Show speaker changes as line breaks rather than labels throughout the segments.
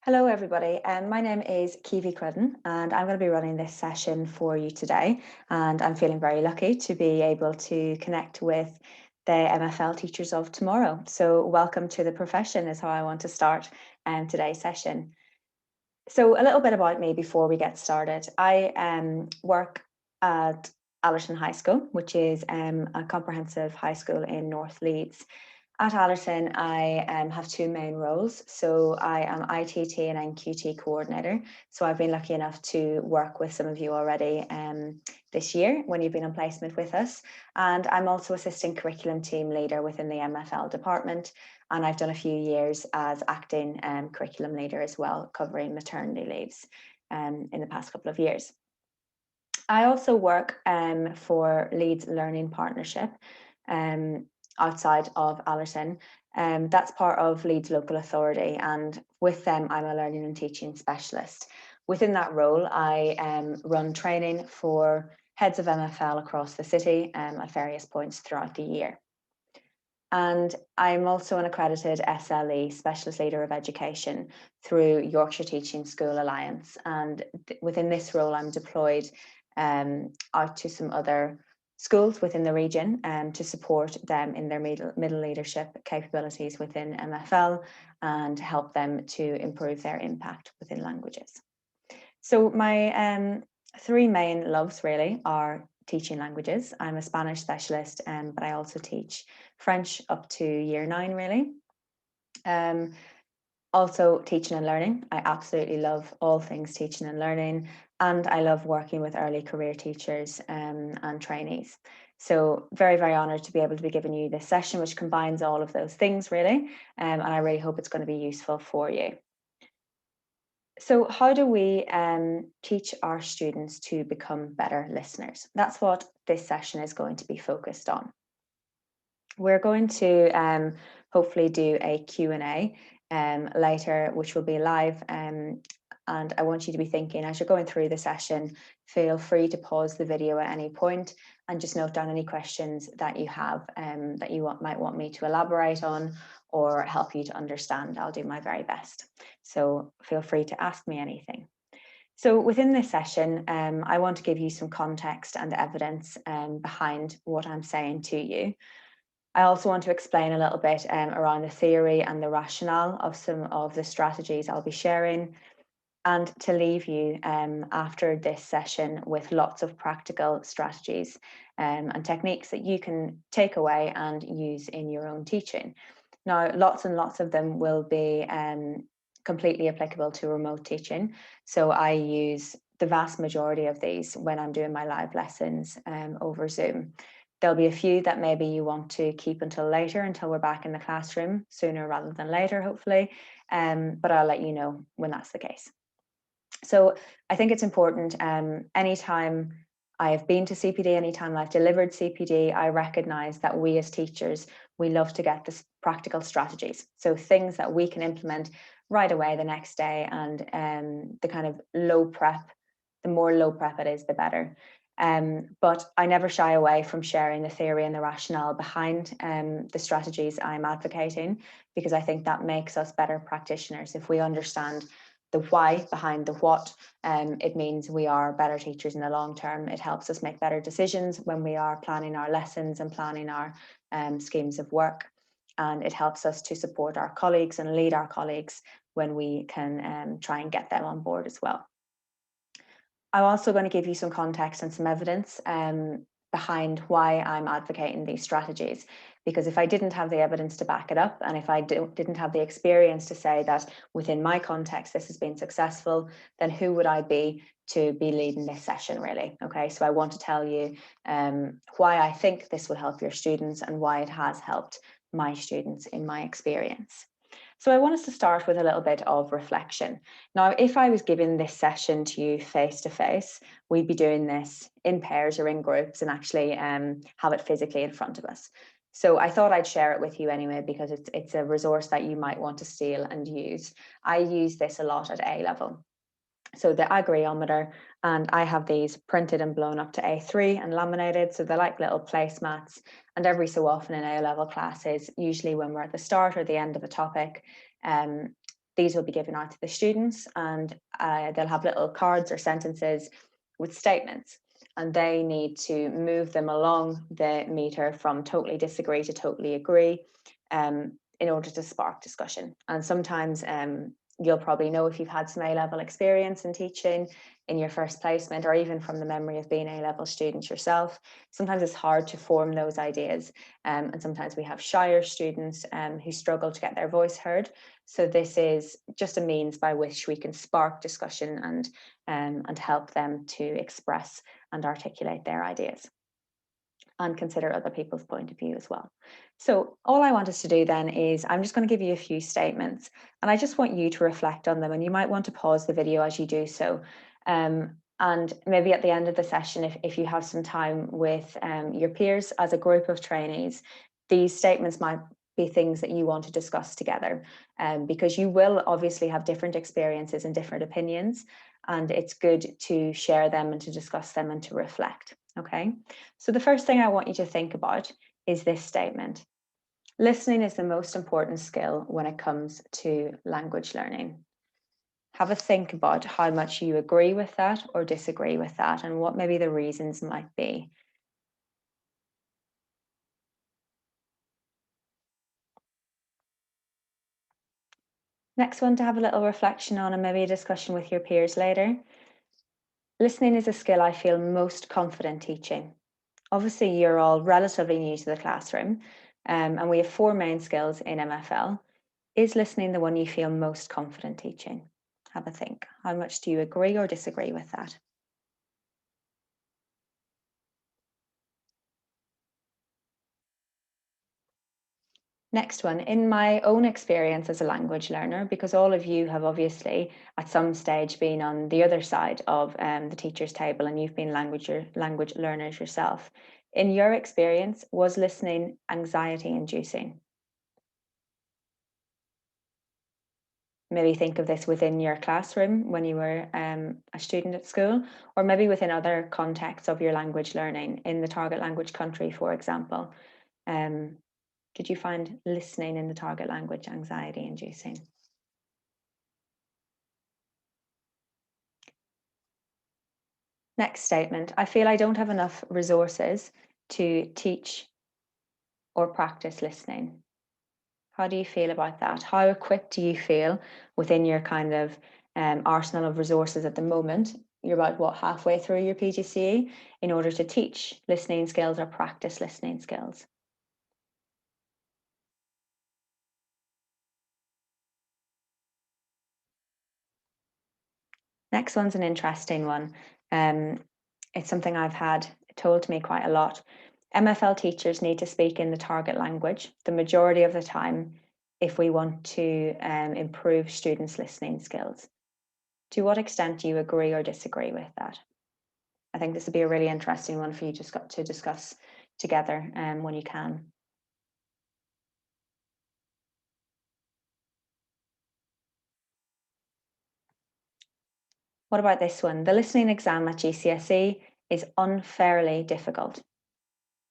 Hello, everybody. My name is Kiwi Crudden, and I'm going to be running this session for you today. And I'm feeling very lucky to be able to connect with the MFL teachers of tomorrow. So, welcome to the profession, is how I want to start today's session. So, a little bit about me before we get started. I work at Allerton High School, which is a comprehensive high school in North Leeds. At Allerton, I have two main roles. So I am ITT and NQT coordinator. So I've been lucky enough to work with some of you already this year when you've been on placement with us. And I'm also assistant curriculum team leader within the MFL department. And I've done a few years as acting curriculum leader as well, covering maternity leaves in the past couple of years. I also work for Leeds Learning Partnership. Outside of Allerton. That's part of Leeds Local Authority, and with them, I'm a learning and teaching specialist. Within that role, I run training for heads of MFL across the city at various points throughout the year. And I'm also an accredited SLE, Specialist Leader of Education, through Yorkshire Teaching School Alliance. And within this role, I'm deployed out to some other schools within the region to support them in their middle leadership capabilities within MFL and help them to improve their impact within languages. So my three main loves really are teaching languages. I'm a Spanish specialist, but I also teach French up to year 9 really. Also teaching and learning. I absolutely love all things teaching and learning, and I love working with early career teachers and trainees. So very, very honoured to be able to be giving you this session, which combines all of those things really, and I really hope it's going to be useful for you. So how do we teach our students to become better listeners? That's what this session is going to be focused on. We're going to hopefully do a Q&A later, which will be live. And I want you to be thinking as you're going through the session, feel free to pause the video at any point and just note down any questions that you have that you might want me to elaborate on or help you to understand. I'll do my very best. So feel free to ask me anything. So within this session, I want to give you some context and evidence behind what I'm saying to you. I also want to explain a little bit around the theory and the rationale of some of the strategies I'll be sharing, and to leave you after this session with lots of practical strategies and techniques that you can take away and use in your own teaching. Now, lots and lots of them will be completely applicable to remote teaching. So I use the vast majority of these when I'm doing my live lessons over Zoom. There'll be a few that maybe you want to keep until later, until we're back in the classroom, sooner rather than later, hopefully. But I'll let you know when that's the case. So I think it's important, anytime I have been to CPD, anytime I've delivered CPD, I recognise that we as teachers, we love to get the practical strategies. So things that we can implement right away the next day, and the kind of low prep, the more low prep it is, the better. But I never shy away from sharing the theory and the rationale behind the strategies I'm advocating, because I think that makes us better practitioners. If we understand the why behind the what, it means we are better teachers in the long term. It helps us make better decisions when we are planning our lessons and planning our schemes of work. And it helps us to support our colleagues and lead our colleagues when we can try and get them on board as well. I'm also going to give you some context and some evidence behind why I'm advocating these strategies. Because if I didn't have the evidence to back it up, and if I didn't have the experience to say that within my context this has been successful, then who would I be to be leading this session, really? Okay, so I want to tell you why I think this will help your students and why it has helped my students in my experience. So I want us to start with a little bit of reflection. Now, if I was giving this session to you face to face, we'd be doing this in pairs or in groups and actually have it physically in front of us. So I thought I'd share it with you anyway, because it's a resource that you might want to steal and use. I use this a lot at A level. So the agriometer, and I have these printed and blown up to A3 and laminated. So they're like little placemats. And every so often in A level classes, usually when we're at the start or the end of a topic, these will be given out to the students, and they'll have little cards or sentences with statements, and they need to move them along the meter from totally disagree to totally agree, in order to spark discussion. And sometimes you'll probably know, if you've had some A-level experience in teaching in your first placement, or even from the memory of being A-level students yourself, sometimes it's hard to form those ideas. And sometimes we have shyer students who struggle to get their voice heard. So this is just a means by which we can spark discussion and help them to express and articulate their ideas, and consider other people's point of view as well. So all I want us to do then is, I'm just going to give you a few statements, and I just want you to reflect on them, and you might want to pause the video as you do so. And maybe at the end of the session, if you have some time with your peers as a group of trainees, these statements might be things that you want to discuss together, because you will obviously have different experiences and different opinions, and it's good to share them and to discuss them and to reflect. Okay, so the first thing I want you to think about is this statement: listening is the most important skill when it comes to language learning. Have a think about how much you agree with that or disagree with that, and what maybe the reasons might be. Next one to have a little reflection on, and maybe a discussion with your peers later. Listening is a skill I feel most confident teaching. Obviously, you're all relatively new to the classroom, and we have 4 main skills in MFL. Is listening the one you feel most confident teaching? Have a think. How much do you agree or disagree with that? Next one, in my own experience as a language learner, because all of you have obviously at some stage been on the other side of the teacher's table, and you've been language learners yourself. In your experience, was listening anxiety inducing? Maybe think of this within your classroom when you were a student at school, or maybe within other contexts of your language learning in the target language country, for example. Did you find listening in the target language anxiety inducing? Next statement: I feel I don't have enough resources to teach or practice listening. How do you feel about that? How equipped do you feel within your kind of arsenal of resources at the moment? You're about what, halfway through your PGCE, in order to teach listening skills or practice listening skills? Next one's an interesting one. It's something I've had told to me quite a lot. MFL teachers need to speak in the target language the majority of the time if we want to improve students' listening skills. To what extent do you agree or disagree with that? I think this would be a really interesting one for you to discuss together when you can. What about this one? The listening exam at GCSE is unfairly difficult.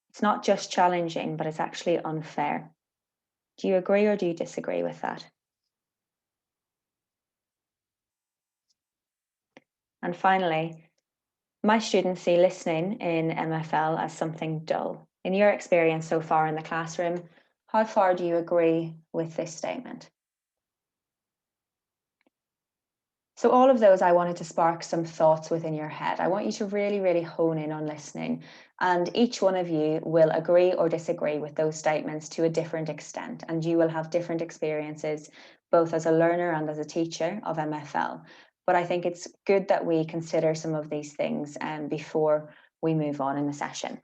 It's not just challenging, but it's actually unfair. Do you agree or do you disagree with that? And finally, my students see listening in MFL as something dull. In your experience so far in the classroom, how far do you agree with this statement? So all of those, I wanted to spark some thoughts within your head. I want you to really, really hone in on listening. And each one of you will agree or disagree with those statements to a different extent. And you will have different experiences, both as a learner and as a teacher of MFL. But I think it's good that we consider some of these things before we move on in the session.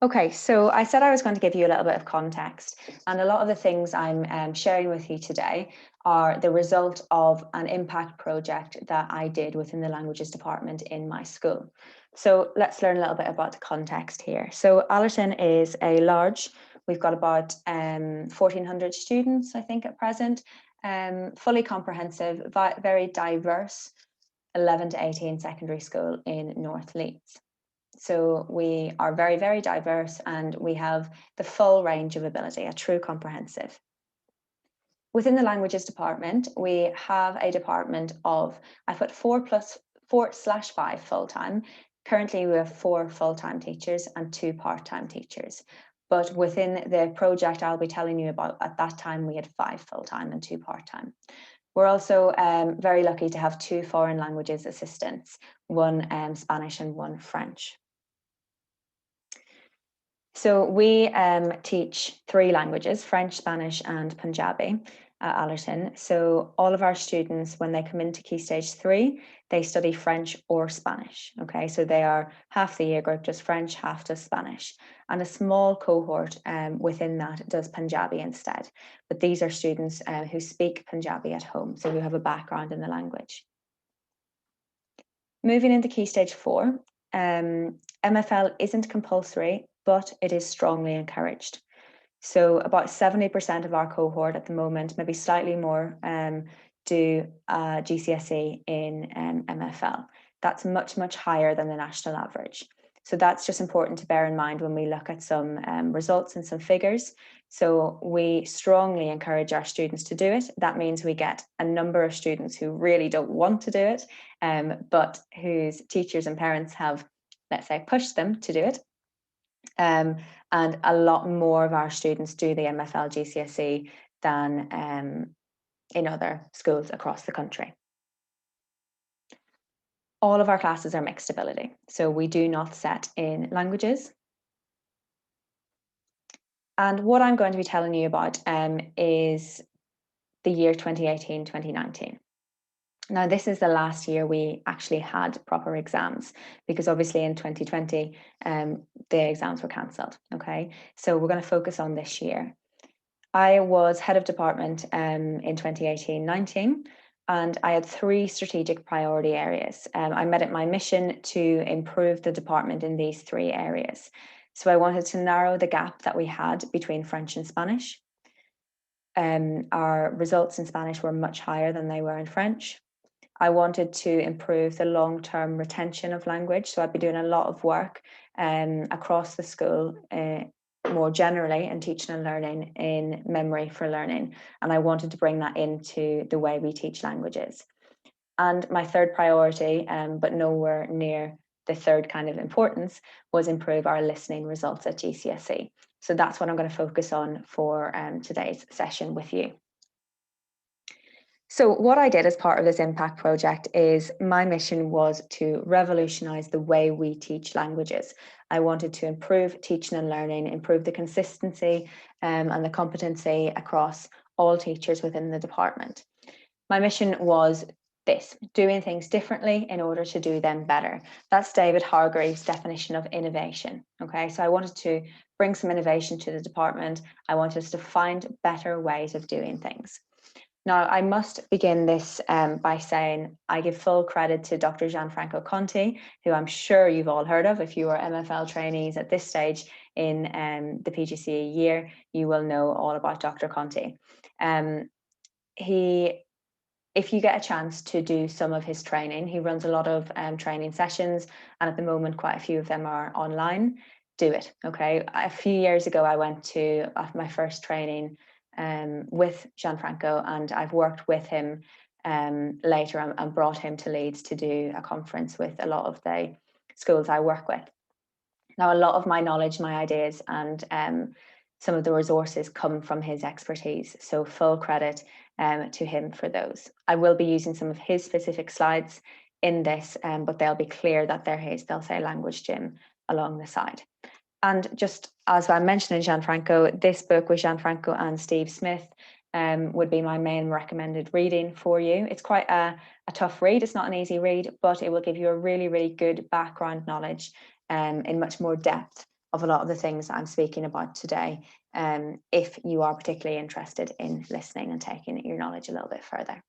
Okay, so I said I was going to give you a little bit of context, and a lot of the things I'm sharing with you today are the result of an impact project that I did within the languages department in my school. So let's learn a little bit about the context here. So Allerton is a large, we've got about 1,400 students, I think, at present, fully comprehensive, very diverse 11 to 18 secondary school in North Leeds. So we are very, very diverse, and we have the full range of ability, a true comprehensive. Within the languages department, we have a department of, I put 4/5 full-time. Currently, we have 4 full-time teachers and 2 part-time teachers. But within the project I'll be telling you about, at that time, we had 5 full-time and 2 part-time. We're also very lucky to have 2 foreign languages assistants, one Spanish and one French. So we teach 3 languages, French, Spanish and Punjabi at Allerton. So all of our students, when they come into Key Stage 3, they study French or Spanish. Okay, so they are half the year group does French, half does Spanish. And a small cohort within that does Punjabi instead. But these are students who speak Punjabi at home, so who have a background in the language. Moving into Key Stage 4, MFL isn't compulsory, but it is strongly encouraged. So about 70% of our cohort at the moment, maybe slightly more, do GCSE in MFL. That's much, much higher than the national average. So that's just important to bear in mind when we look at some results and some figures. So we strongly encourage our students to do it. That means we get a number of students who really don't want to do it, but whose teachers and parents have, let's say, pushed them to do it. And a lot more of our students do the MFL GCSE than in other schools across the country. All of our classes are mixed ability, so we do not set in languages. And what I'm going to be telling you about is the year 2018-2019. Now, this is the last year we actually had proper exams, because obviously in 2020, the exams were cancelled, okay? So we're going to focus on this year. I was head of department in 2018-19, and I had 3 strategic priority areas. I made it my mission to improve the department in these 3 areas. So I wanted to narrow the gap that we had between French and Spanish. Our results in Spanish were much higher than they were in French. I wanted to improve the long-term retention of language. So I'd be doing a lot of work across the school, more generally, in teaching and learning in memory for learning. And I wanted to bring that into the way we teach languages. And my third priority, but nowhere near the third kind of importance, was improve our listening results at GCSE. So that's what I'm going to focus on for today's session with you. So what I did as part of this impact project is my mission was to revolutionise the way we teach languages. I wanted to improve teaching and learning, improve the consistency and the competency across all teachers within the department. My mission was this: doing things differently in order to do them better. That's David Hargreaves' definition of innovation. Okay, so I wanted to bring some innovation to the department. I wanted us to find better ways of doing things. Now, I must begin this by saying I give full credit to Dr. Gianfranco Conti, who I'm sure you've all heard of. If you are MFL trainees at this stage in the PGCE year, you will know all about Dr. Conti. If you get a chance to do some of his training, he runs a lot of training sessions, and at the moment, quite a few of them are online. Do it, okay? A few years ago, I went to my first training with Gianfranco, and I've worked with him later and brought him to Leeds to do a conference with a lot of the schools I work with. Now, a lot of my knowledge, my ideas, and some of the resources come from his expertise, so full credit to him for those. I will be using some of his specific slides in this, but they'll be clear that they're his. They'll say Language Gym along the side. And just as I mentioned in Gianfranco, this book with Gianfranco and Steve Smith would be my main recommended reading for you. It's quite a tough read. It's not an easy read, but it will give you a really, really good background knowledge in much more depth of a lot of the things that I'm speaking about today, if you are particularly interested in listening and taking your knowledge a little bit further.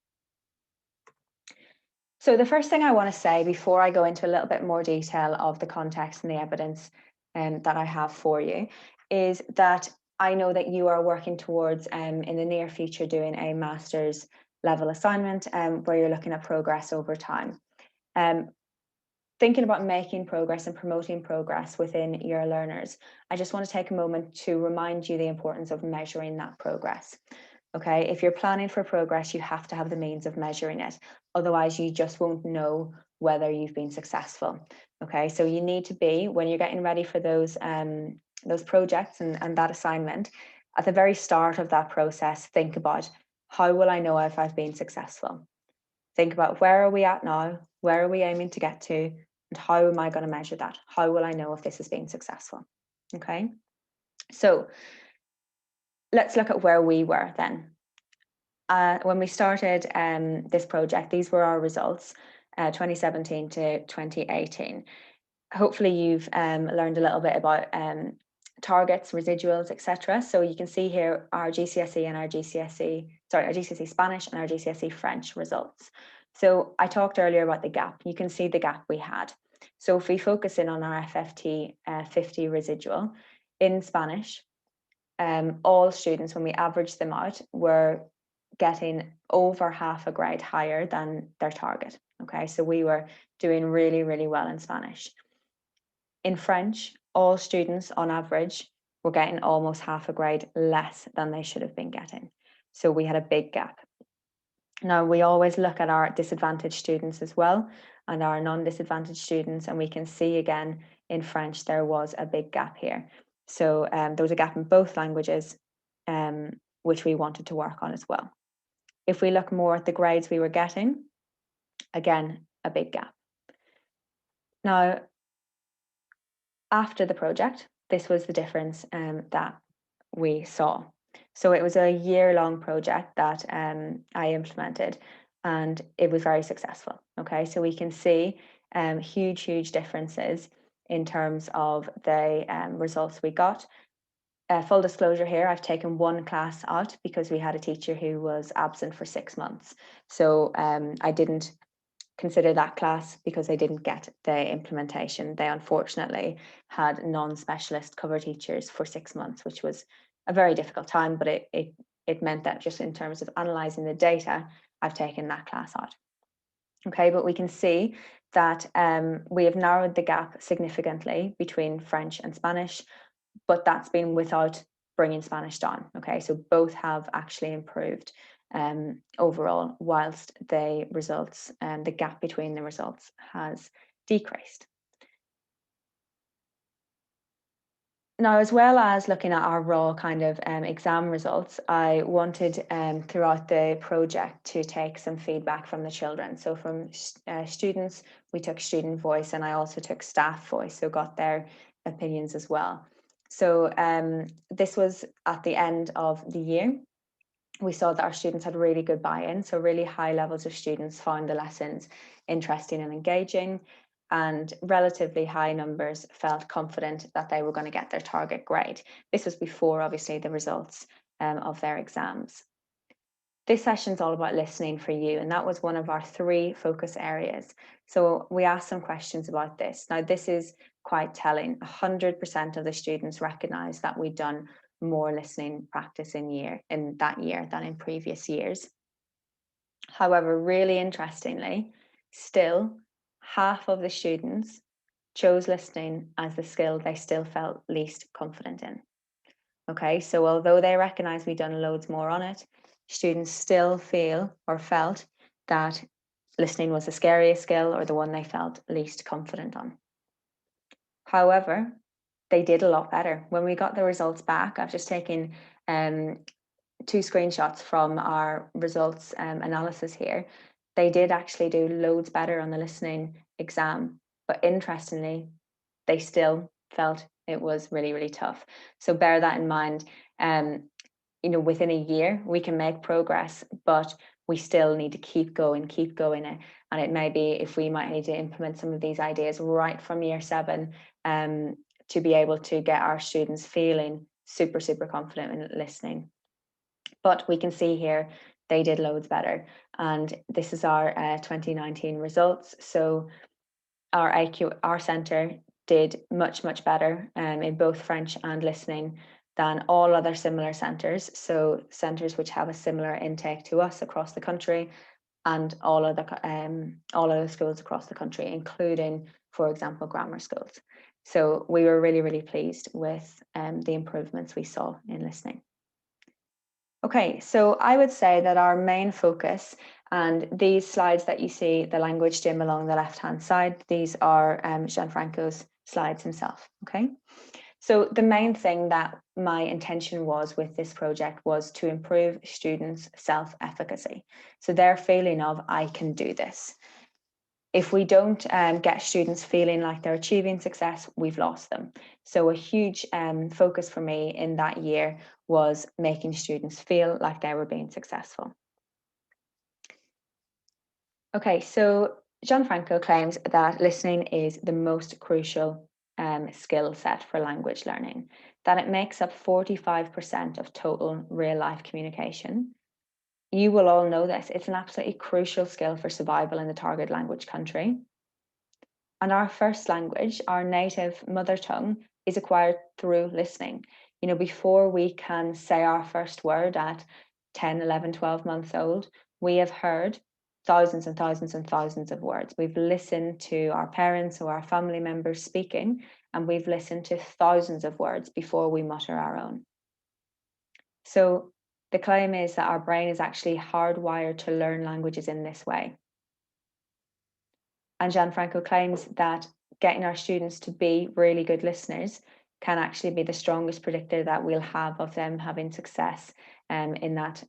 So the first thing I want to say before I go into a little bit more detail of the context and the evidence that I have for you is that I know that you are working towards in the near future doing a master's level assignment where you're looking at progress over time. Thinking about making progress and promoting progress within your learners, I just want to take a moment to remind you the importance of measuring that progress. Okay, if you're planning for progress, you have to have the means of measuring it. Otherwise, you just won't know whether you've been successful. Okay, so you need to be, when you're getting ready for those projects and that assignment, at the very start of that process, think about, how will I know if I've been successful? Think about, where are we at now? Where are we aiming to get to? And how am I going to measure that? How will I know if this has been successful? Okay, so let's look at where we were then. When we started this project, these were our results, 2017 to 2018. Hopefully you've learned a little bit about targets, residuals, etc. So you can see here our GCSE and our GCSE Spanish and our GCSE French results. So I talked earlier about the gap. You can see the gap we had. So if we focus in on our FFT 50 residual, in Spanish, all students, when we averaged them out, were getting over half a grade higher than their target. Okay, so we were doing really, really well in Spanish. In French, all students on average were getting almost half a grade less than they should have been getting. So we had a big gap. Now, we always look at our disadvantaged students as well and our non-disadvantaged students, and we can see again in French there was a big gap here. So there was a gap in both languages, which we wanted to work on as well. If we look more at the grades we were getting, again, a big gap. Now, after the project, this was the difference that we saw. So it was a year-long project that I implemented, and it was very successful. Okay, so we can see huge differences in terms of the results we got. Full disclosure here, I've taken one class out because we had a teacher who was absent for 6 months. So I didn't consider that class because they didn't get the implementation. They unfortunately had non-specialist cover teachers for 6 months, which was a very difficult time, but it meant that just in terms of analysing the data, I've taken that class out. Okay, but we can see that we have narrowed the gap significantly between French and Spanish, but that's been without bringing Spanish down. Okay, so both have actually improved overall, whilst the results and the gap between the results has decreased. Now, as well as looking at our raw kind of exam results, I wanted throughout the project to take some feedback from the children. So from students, we took student voice, and I also took staff voice, so got their opinions as well. So this was at the end of the year. We saw that our students had really good buy-in, so really high levels of students found the lessons interesting and engaging, and relatively high numbers felt confident that they were going to get their target grade. This was before, obviously, the results of their exams. This session's all about listening for you, and that was one of our 3 focus areas. So we asked some questions about this. Now, this is quite telling. 100% of the students recognised that we'd done more listening practice in that year than in previous years. However, really interestingly, still half of the students chose listening as the skill they still felt least confident in. Okay, so although they recognise we've done loads more on it, students still feel or felt that listening was the scariest skill or the one they felt least confident on. However, they did a lot better. When we got the results back, I've just taken 2 screenshots from our results analysis here. They did actually do loads better on the listening exam, but interestingly, they still felt it was really tough. So bear that in mind. Within a year, we can make progress, but we still need to keep going. And it may be if we might need to implement some of these ideas right from year 7 to be able to get our students feeling super confident in listening. But we can see here they did loads better. And this is our 2019 results. So our centre did much better in both French and listening than all other similar centres. So centres which have a similar intake to us across the country, and all other schools across the country, including, for example, grammar schools. So we were really pleased with the improvements we saw in listening. Okay, so I would say that our main focus, and these slides that you see, the language gym along the left-hand side, these are Gianfranco's slides himself, okay? So the main thing that my intention was with this project was to improve students' self-efficacy. So their feeling of, I can do this. If we don't get students feeling like they're achieving success, we've lost them. So a huge focus for me in that year was making students feel like they were being successful. Okay, so Gianfranco claims that listening is the most crucial skill set for language learning, that it makes up 45% of total real life communication. You will all know this. It's an absolutely crucial skill for survival in the target language country. And our first language, our native mother tongue, is acquired through listening. You know, before we can say our first word at 10, 11, 12 months old, we have heard thousands and thousands and thousands of words. We've listened to our parents or our family members speaking, and we've listened to thousands of words before we mutter our own. So the claim is that our brain is actually hardwired to learn languages in this way. And Gianfranco claims that getting our students to be really good listeners can actually be the strongest predictor that we'll have of them having success in that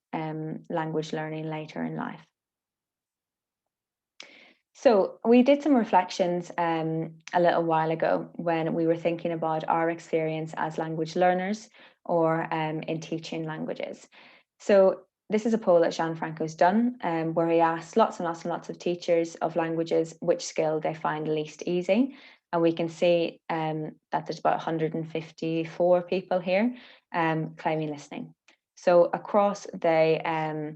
language learning later in life. So we did some reflections a little while ago when we were thinking about our experience as language learners or in teaching languages. So this is a poll that Gianfranco's done where he asked lots and lots and lots of teachers of languages which skill they find least easy. And we can see that there's about 154 people here claiming listening. So across the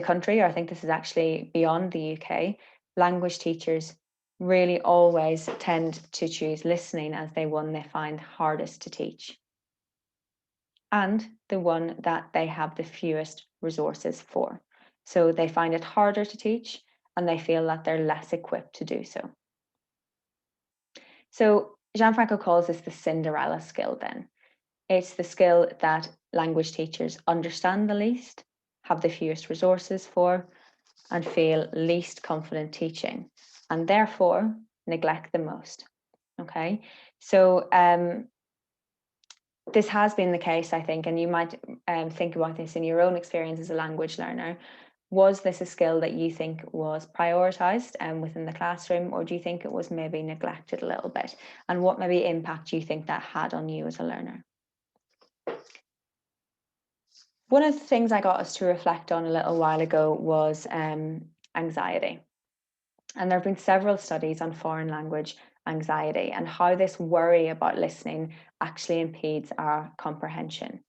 country, or I think this is actually beyond the UK, language teachers really always tend to choose listening as the one they find hardest to teach and the one that they have the fewest resources for. So they find it harder to teach and they feel that they're less equipped to do so. So Gianfranco calls this the Cinderella skill then. It's the skill that language teachers understand the least, have the fewest resources for, and feel least confident teaching, and therefore neglect the most. Okay, so this has been the case, I think, and you might think about this in your own experience as a language learner. Was this a skill that you think was prioritized within the classroom, or do you think it was maybe neglected a little bit? And what maybe impact do you think that had on you as a learner? One of the things I got us to reflect on a little while ago was anxiety. And there have been several studies on foreign language anxiety and how this worry about listening actually impedes our comprehension.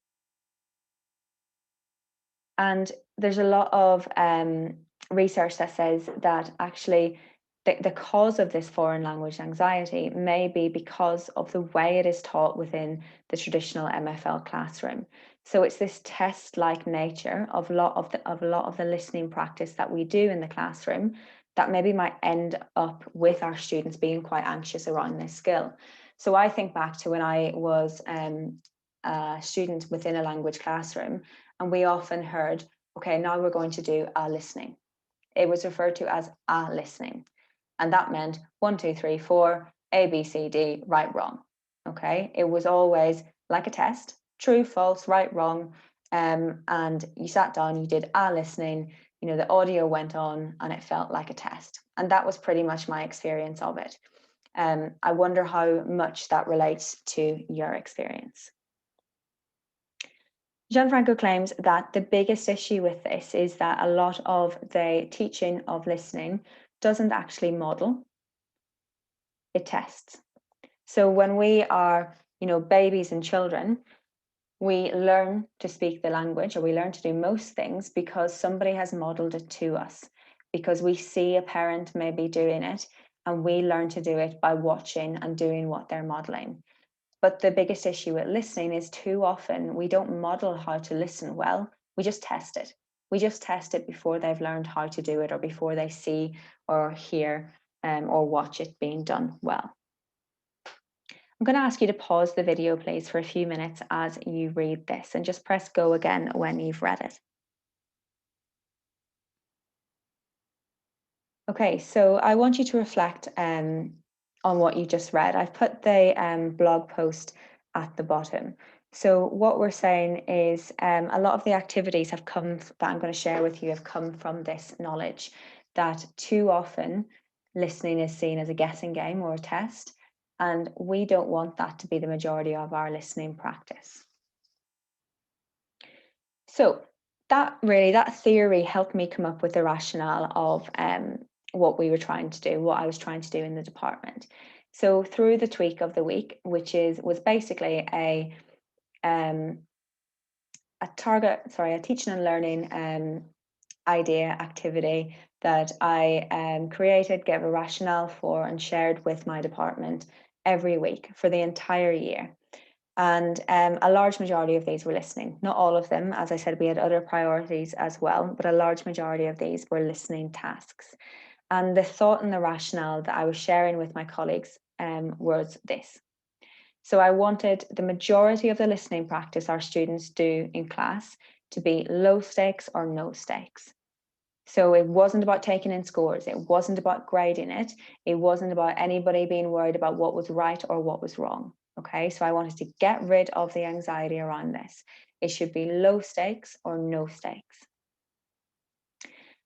And there's a lot of research that says that actually the cause of this foreign language anxiety may be because of the way it is taught within the traditional MFL classroom. So it's this test-like nature of a lot of the listening practice that we do in the classroom that maybe might end up with our students being quite anxious around this skill. So I think back to when I was a student within a language classroom, and we often heard, okay, now we're going to do a listening. It was referred to as a listening. And that meant 1, 2, 3, 4, A, B, C, D, right, wrong. Okay. It was always like a test, true, false, right, wrong. And you sat down, you did a listening, you know, the audio went on and it felt like a test. And that was pretty much my experience of it. I wonder how much that relates to your experience. Gianfranco claims that the biggest issue with this is that a lot of the teaching of listening doesn't actually model, it tests. So when we are, you know, babies and children, we learn to speak the language, or we learn to do most things because somebody has modeled it to us, because we see a parent maybe doing it and we learn to do it by watching and doing what they're modeling. But the biggest issue with listening is too often we don't model how to listen well. We just test it. We just test it before they've learned how to do it, or before they see or hear or watch it being done well. I'm going to ask you to pause the video, please, for a few minutes as you read this, and just press go again when you've read it. Okay, so I want you to reflect on what you just read. I've put the blog post at the bottom. So what we're saying is a lot of the activities have come that I'm going to share with you have come from this knowledge that too often listening is seen as a guessing game or a test, and we don't want that to be the majority of our listening practice. So that theory helped me come up with the rationale of what we were trying to do, what I was trying to do in the department. So through the tweak of the week, which was basically a teaching and learning idea activity that I created, gave a rationale for, and shared with my department every week for the entire year. And a large majority of these were listening. Not all of them, as I said, we had other priorities as well, but a large majority of these were listening tasks. And the thought and the rationale that I was sharing with my colleagues was this. So I wanted the majority of the listening practice our students do in class to be low stakes or no stakes. So it wasn't about taking in scores. It wasn't about grading it. It wasn't about anybody being worried about what was right or what was wrong. Okay, so I wanted to get rid of the anxiety around this. It should be low stakes or no stakes.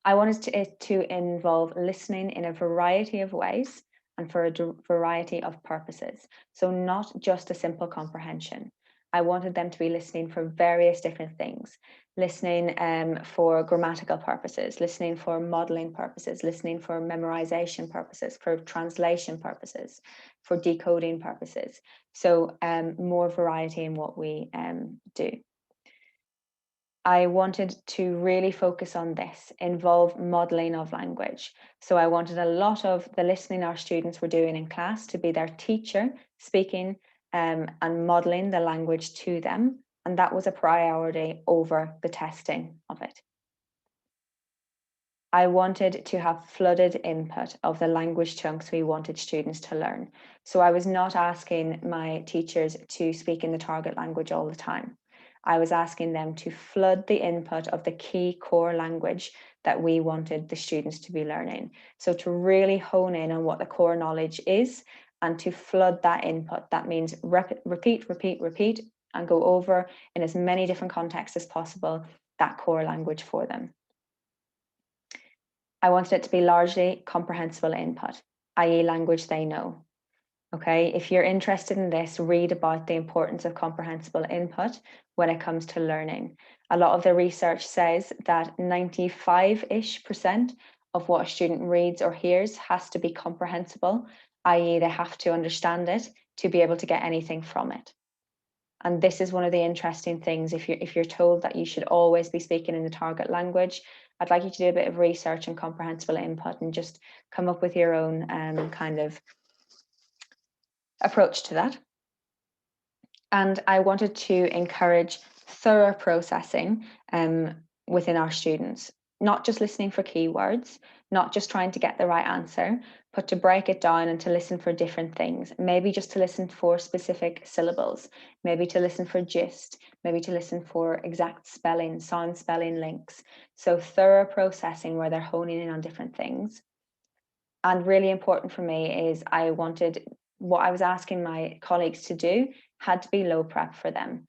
I wanted it to involve listening in a variety of ways and for a variety of purposes. So not just a simple comprehension. I wanted them to be listening for various different things, listening for grammatical purposes, listening for modeling purposes, listening for memorization purposes, for translation purposes, for decoding purposes. So more variety in what we do. I wanted to really focus on this, involve modeling of language. So I wanted a lot of the listening our students were doing in class to be their teacher speaking and modeling the language to them. And that was a priority over the testing of it. I wanted to have flooded input of the language chunks we wanted students to learn. So I was not asking my teachers to speak in the target language all the time. I was asking them to flood the input of the key core language that we wanted the students to be learning. So to really hone in on what the core knowledge is and to flood that input. That means repeat, and go over in as many different contexts as possible that core language for them. I wanted it to be largely comprehensible input, i.e. language they know. Okay, if you're interested in this, read about the importance of comprehensible input when it comes to learning. A lot of the research says that 95-ish% of what a student reads or hears has to be comprehensible, i.e. they have to understand it to be able to get anything from it. And this is one of the interesting things. If you're told that you should always be speaking in the target language, I'd like you to do a bit of research and comprehensible input and just come up with your own kind of approach to that. And I wanted to encourage thorough processing within our students, not just listening for keywords, not just trying to get the right answer, but to break it down and to listen for different things. Maybe just to listen for specific syllables, maybe to listen for gist, maybe to listen for exact spelling, sound spelling links. So thorough processing where they're honing in on different things. And really important for me is I wanted what I was asking my colleagues to do had to be low prep for them.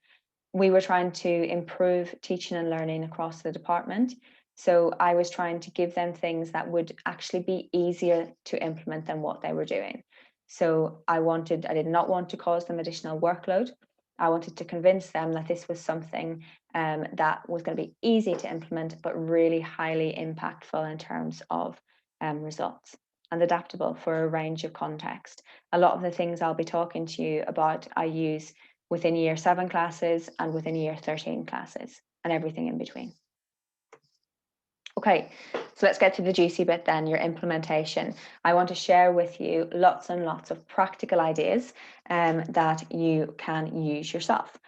We were trying to improve teaching and learning across the department. So I was trying to give them things that would actually be easier to implement than what they were doing. So I did not want to cause them additional workload. I wanted to convince them that this was something that was going to be easy to implement, but really highly impactful in terms of results and adaptable for a range of context. A lot of the things I'll be talking to you about, I use within year 7 classes and within year 13 classes and everything in between. Okay, so let's get to the juicy bit then, your implementation. I want to share with you lots and lots of practical ideas that you can use yourself.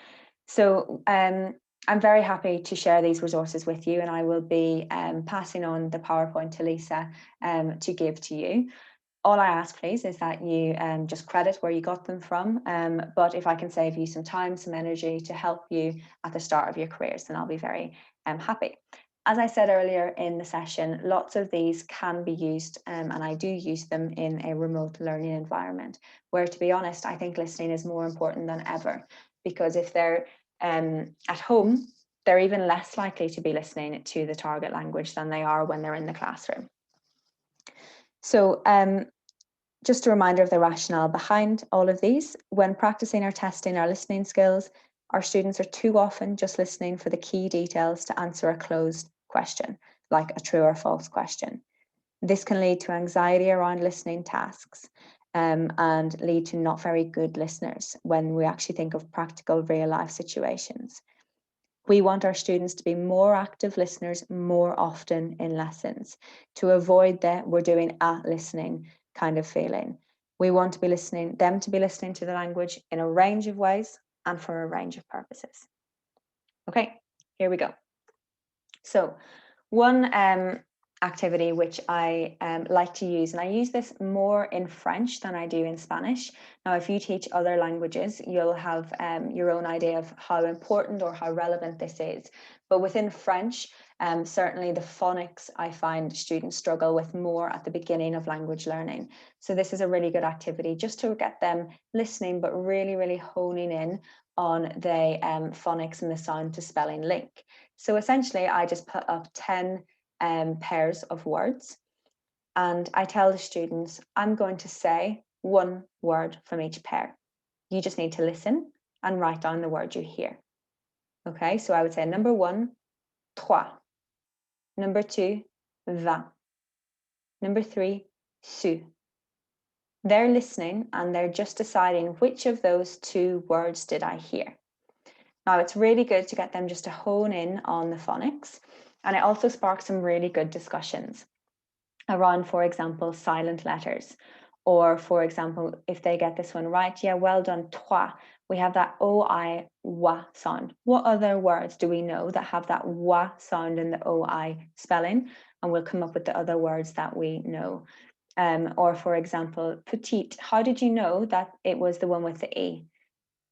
So I'm very happy to share these resources with you, and I will be passing on the PowerPoint to Lisa to give to you. All I ask, please, is that you just credit where you got them from. But if I can save you some time, some energy to help you at the start of your careers, then I'll be very happy. As I said earlier in the session, lots of these can be used, and I do use them in a remote learning environment, where, to be honest, I think listening is more important than ever, because if they're at home, they're even less likely to be listening to the target language than they are when they're in the classroom. So just a reminder of the rationale behind all of these. When practicing or testing our listening skills, our students are too often just listening for the key details to answer a closed question, like a true or false question. This can lead to anxiety around listening tasks and lead to not very good listeners when we actually think of practical real life situations. We want our students to be more active listeners more often in lessons to avoid that we're doing at listening kind of feeling. We want to be listening, them to be listening to the language in a range of ways and for a range of purposes. Okay, here we go. So one activity which I like to use, and I use this more in French than I do in Spanish. Now, if you teach other languages, you'll have your own idea of how important or how relevant this is. But within French, certainly the phonics I find students struggle with more at the beginning of language learning. So this is a really good activity just to get them listening, but really, really honing in on the phonics and the sound to spelling link. So essentially, I just put up 10 pairs of words, and I tell the students, I'm going to say one word from each pair. You just need to listen and write down the word you hear. Okay, so I would say number 1, trois. Number 2, va. Number 3, su. They're listening and they're just deciding which of those 2 words did I hear. Now, it's really good to get them just to hone in on the phonics, and it also sparks some really good discussions around, for example, silent letters. Or, for example, if they get this one right, yeah, well done, toi. We have that O-I, wa sound. What other words do we know that have that wa sound in the O-I spelling? And we'll come up with the other words that we know. Or, for example, petite. How did you know that it was the one with the E?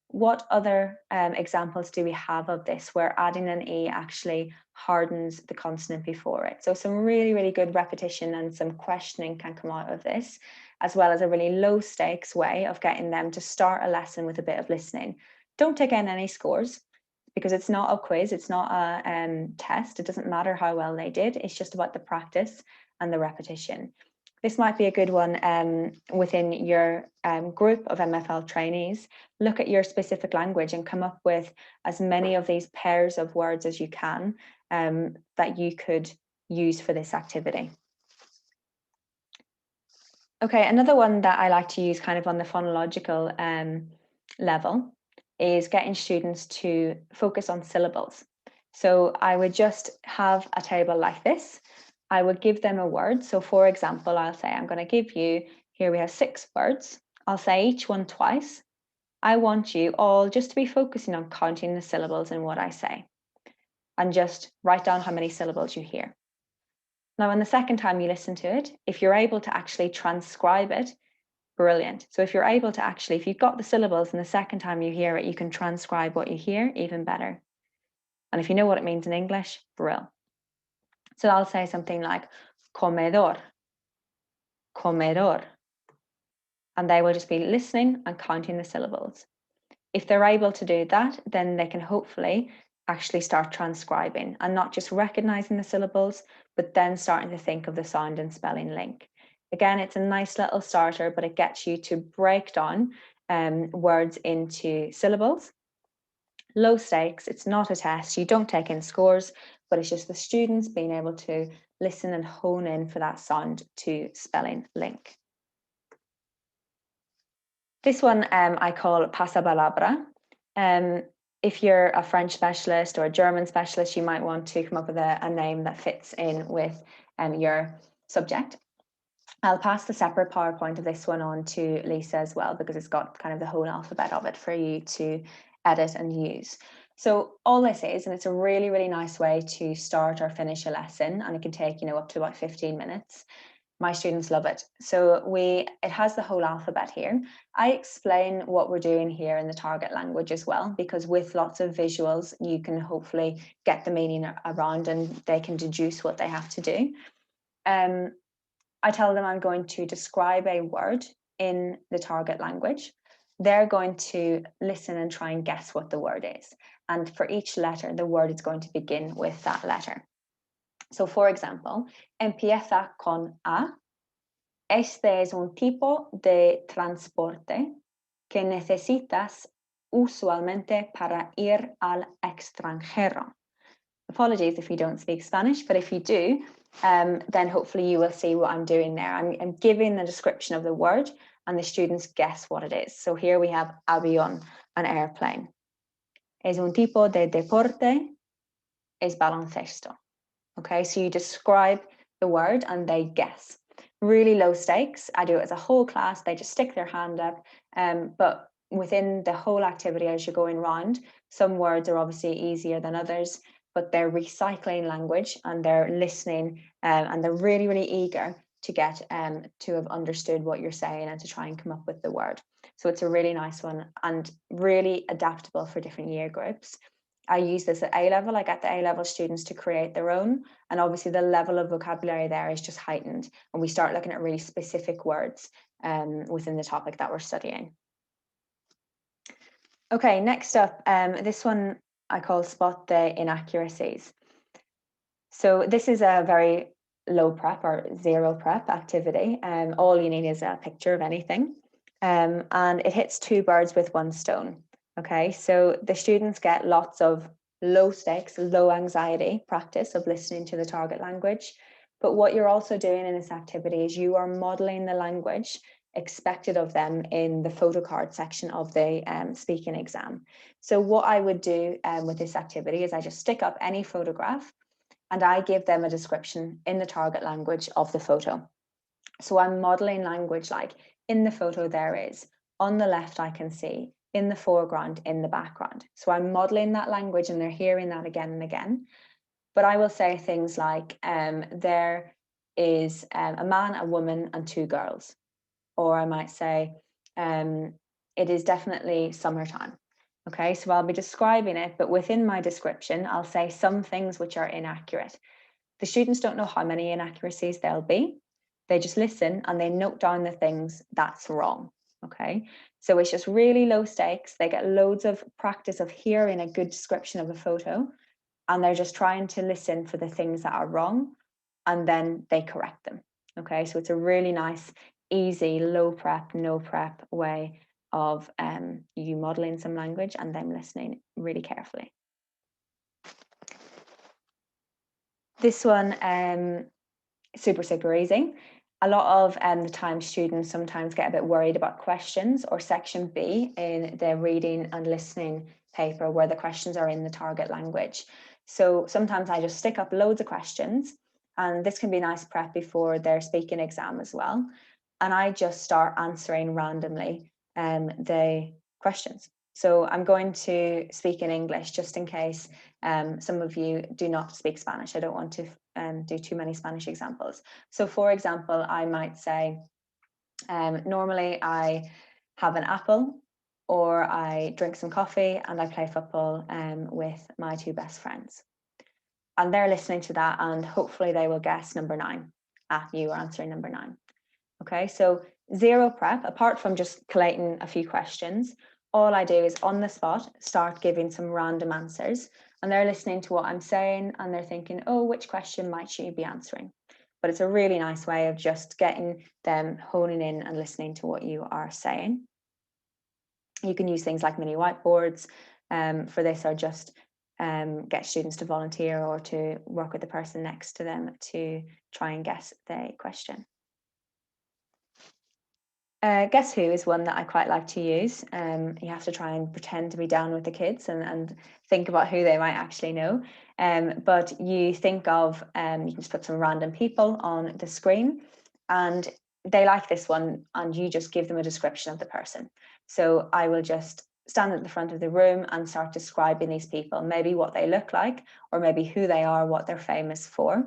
What other examples do we have of this where adding an E actually hardens the consonant before it? So some really, really good repetition and some questioning can come out of this, as well as a really low stakes way of getting them to start a lesson with a bit of listening. Don't take in any scores because it's not a quiz, it's not a test. It doesn't matter how well they did. It's just about the practice and the repetition. This might be a good one within your group of MFL trainees. Look at your specific language and come up with as many of these pairs of words as you can that you could use for this activity. Okay, another one that I like to use kind of on the phonological level is getting students to focus on syllables. So I would just have a table like this. I would give them a word. So for example, I'll say, I'm going to give you, here we have 6 words. I'll say each one twice. I want you all just to be focusing on counting the syllables in what I say and just write down how many syllables you hear. Now, on the second time you listen to it, if you're able to actually transcribe it, brilliant. So if you're able to actually, if you've got the syllables and the second time you hear it, you can transcribe what you hear, even better. And if you know what it means in English, brill. So I'll say something like comedor, comedor. And they will just be listening and counting the syllables. If they're able to do that, then they can hopefully actually start transcribing and not just recognizing the syllables, but then starting to think of the sound and spelling link. Again, it's a nice little starter, but it gets you to break down words into syllables. Low stakes, it's not a test, you don't take in scores, but it's just the students being able to listen and hone in for that sound to spelling link. This one I call pasapalabra. If you're a French specialist or a German specialist, you might want to come up with a name that fits in with your subject. I'll pass the separate PowerPoint of this one on to Lisa as well, because it's got kind of the whole alphabet of it for you to edit and use. So all this is, and it's a really, really nice way to start or finish a lesson, and it can take, up to about 15 minutes. My students love it. So it has the whole alphabet here. I explain what we're doing here in the target language as well, because with lots of visuals, you can hopefully get the meaning around and they can deduce what they have to do. I tell them I'm going to describe a word in the target language. They're going to listen and try and guess what the word is. And for each letter, the word is going to begin with that letter. So for example, empieza con A. Este es un tipo de transporte que necesitas usualmente para ir al extranjero. Apologies if you don't speak Spanish, but if you do, then hopefully you will see what I'm doing there. I'm giving the description of the word and the students guess what it is. So here we have avión, an airplane. Es un tipo de deporte, es baloncesto. Okay, so you describe the word and they guess. Really low stakes. I do it as a whole class. They just stick their hand up. But within the whole activity, as you're going round, some words are obviously easier than others, but they're recycling language and they're listening and they're really, really eager to get to have understood what you're saying and to try and come up with the word. So it's a really nice one and really adaptable for different year groups. I use this at A level. I get the A level students to create their own. And obviously the level of vocabulary there is just heightened. And we start looking at really specific words within the topic that we're studying. Okay, next up, this one I call spot the inaccuracies. So this is a very low prep or zero prep activity. All you need is a picture of anything. And it hits two birds with one stone. Okay, so the students get lots of low stakes, low anxiety practice of listening to the target language. But what you're also doing in this activity is you are modeling the language expected of them in the photo card section of the speaking exam. So what I would do with this activity is I just stick up any photograph and I give them a description in the target language of the photo. So I'm modeling language like in the photo there is, on the left I can see, in the foreground, in the background. So I'm modeling that language and they're hearing that again and again. But I will say things like there is a man, a woman and two girls. Or I might say it is definitely summertime. Okay, so I'll be describing it, but within my description, I'll say some things which are inaccurate. The students don't know how many inaccuracies there'll be. They just listen and they note down the things that's wrong. Okay, so it's just really low stakes. They get loads of practice of hearing a good description of a photo and they're just trying to listen for the things that are wrong and then they correct them. Okay, so it's a really nice, easy, low prep, no prep way of you modeling some language and them listening really carefully. This one, super, super easy. A lot of the time students sometimes get a bit worried about questions or section B in their reading and listening paper where the questions are in the target language. So sometimes I just stick up loads of questions and this can be nice prep before their speaking exam as well. And I just start answering randomly the questions. So I'm going to speak in English just in case some of you do not speak Spanish. I don't want to do too many Spanish examples. So for example, I might say, normally I have an apple or I drink some coffee and I play football with my two best friends. And they're listening to that and hopefully they will guess number 9. You are answering number 9. Okay, so zero prep, apart from just collating a few questions, all I do is on the spot, start giving some random answers and they're listening to what I'm saying and they're thinking, oh, which question might you be answering? But it's a really nice way of just getting them honing in and listening to what you are saying. You can use things like mini whiteboards for this or just get students to volunteer or to work with the person next to them to try and guess the question. Guess Who is one that I quite like to use. You have to try and pretend to be down with the kids and think about who they might actually know. But you think of, you can just put some random people on the screen and they like this one and you just give them a description of the person. So I will just stand at the front of the room and start describing these people, maybe what they look like or maybe who they are, what they're famous for.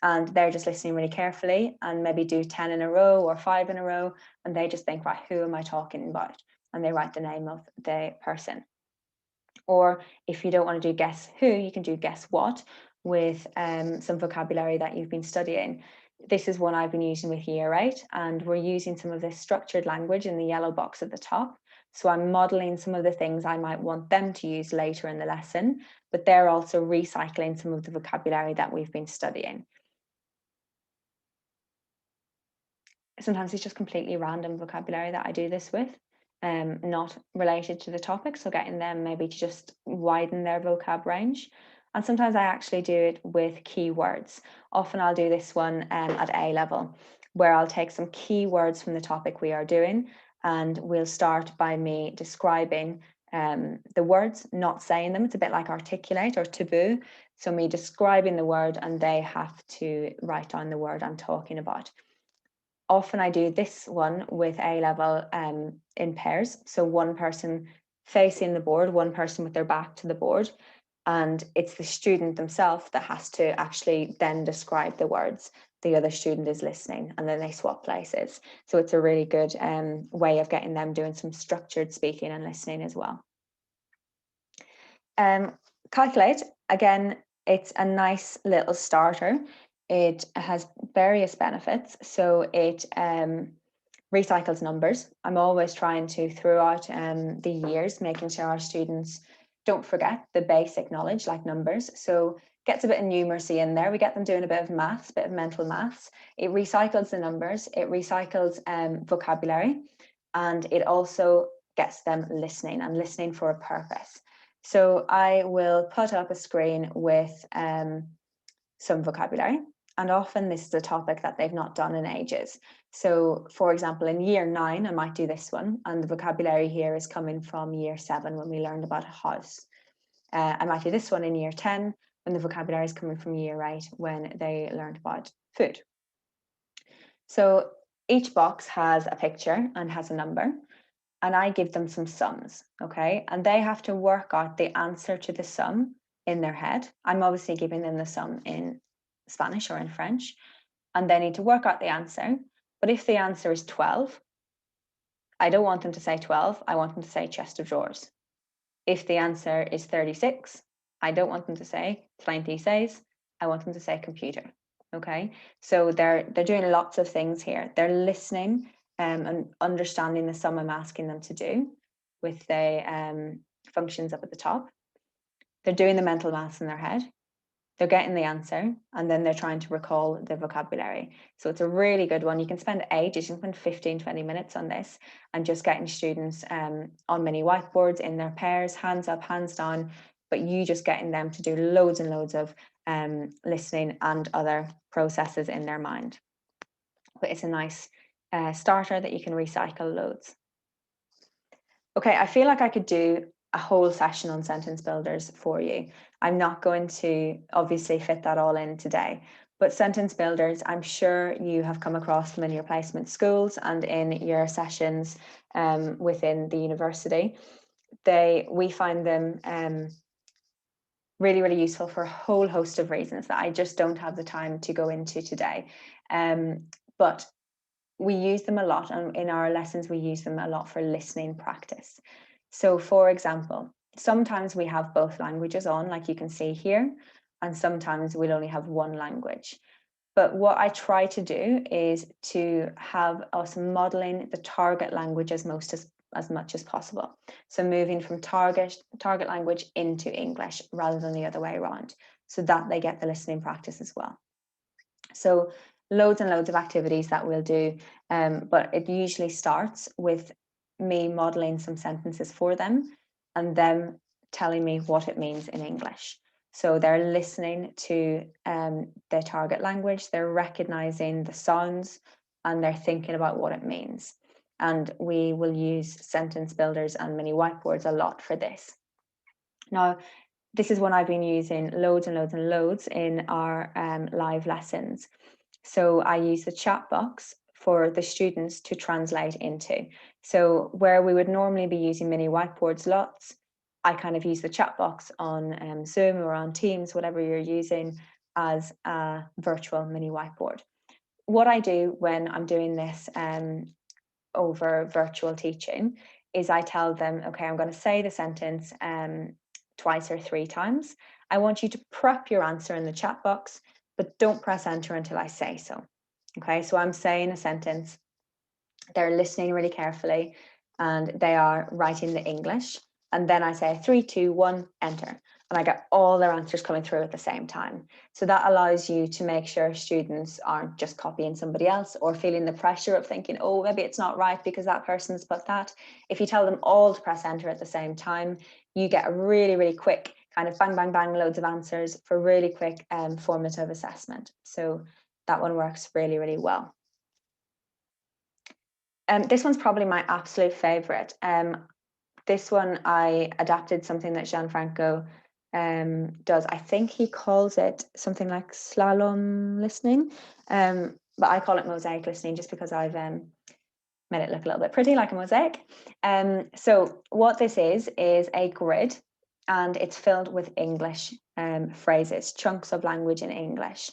and they're just listening really carefully and maybe do 10 in a row or 5 in a row, and they just think, right, who am I talking about? And they write the name of the person. Or if you don't want to do guess who, you can do guess what with some vocabulary that you've been studying. This is one I've been using with year 8, and we're using some of this structured language in the yellow box at the top. So I'm modeling some of the things I might want them to use later in the lesson, but they're also recycling some of the vocabulary that we've been studying. Sometimes it's just completely random vocabulary that I do this with, not related to the topic. So getting them maybe to just widen their vocab range. And sometimes I actually do it with keywords. Often I'll do this one at A level, where I'll take some keywords from the topic we are doing, and we'll start by me describing the words, not saying them. It's a bit like articulate or taboo. So me describing the word, and they have to write down the word I'm talking about. Often I do this one with A level in pairs. So one person facing the board, one person with their back to the board, and it's the student themselves that has to actually then describe the words. The other student is listening, and then they swap places. So it's a really good way of getting them doing some structured speaking and listening as well. Calculate, again, it's a nice little starter. It has various benefits. So it recycles numbers. I'm always trying to, throughout the years, making sure our students don't forget the basic knowledge like numbers. So gets a bit of numeracy in there. We get them doing a bit of maths, a bit of mental maths. It recycles the numbers. It recycles vocabulary, and it also gets them listening, and listening for a purpose. So I will put up a screen with some vocabulary, and often this is a topic that they've not done in ages. So for example, in year 9, I might do this one, and the vocabulary here is coming from year 7 when we learned about a house. I might do this one in year 10 when the vocabulary is coming from year 8 when they learned about food. So each box has a picture and has a number, and I give them some sums, okay? And they have to work out the answer to the sum in their head. I'm obviously giving them the sum in Spanish or in French, and they need to work out the answer. But if the answer is 12, I don't want them to say 12, I want them to say chest of drawers. If the answer is 36, I don't want them to say 26, I want them to say computer, okay? So they're doing lots of things here. They're listening and understanding the sum I'm asking them to do with the functions up at the top. They're doing the mental maths in their head. They're getting the answer, and then they're trying to recall the vocabulary. So it's a really good one. You can spend ages, you can spend 15, 20 minutes on this, and just getting students on mini whiteboards in their pairs, hands up, hands down, but you just getting them to do loads and loads of listening and other processes in their mind. But it's a nice starter that you can recycle loads. Okay, I feel like I could do a whole session on sentence builders for you. I'm not going to obviously fit that all in today, but sentence builders, I'm sure you have come across them in your placement schools and in your sessions within the university. We find them really, really useful for a whole host of reasons that I just don't have the time to go into today. But we use them a lot, and in our lessons we use them a lot for listening practice. So for example, sometimes we have both languages on, like you can see here, and sometimes we'll only have one language. But what I try to do is to have us modeling the target language as much as possible. So moving from target language into English rather than the other way around, so that they get the listening practice as well. So loads and loads of activities that we'll do, but it usually starts with me modeling some sentences for them and them telling me what it means in English. So they're listening to their target language, they're recognizing the sounds, and they're thinking about what it means. And we will use sentence builders and mini whiteboards a lot for this. Now, this is one I've been using loads and loads and loads in our live lessons. So I use the chat box for the students to translate into. So where we would normally be using mini whiteboards lots, I kind of use the chat box on Zoom or on Teams, whatever you're using, as a virtual mini whiteboard. What I do when I'm doing this over virtual teaching is I tell them, okay, I'm going to say the sentence twice or 3 times. I want you to prep your answer in the chat box, but don't press enter until I say so. Okay, so I'm saying a sentence, they're listening really carefully, and they are writing the English. And then I say 3, 2, 1, enter. And I get all their answers coming through at the same time. So that allows you to make sure students aren't just copying somebody else or feeling the pressure of thinking, oh, maybe it's not right because that person's put that. If you tell them all to press enter at the same time, you get a really, really quick kind of bang, bang, bang, loads of answers for really quick formative assessment. So that one works really, really well. This one's probably my absolute favorite. This one, I adapted something that Gianfranco does. I think he calls it something like slalom listening, but I call it mosaic listening just because I've made it look a little bit pretty like a mosaic. So what this is a grid, and it's filled with English phrases, chunks of language in English.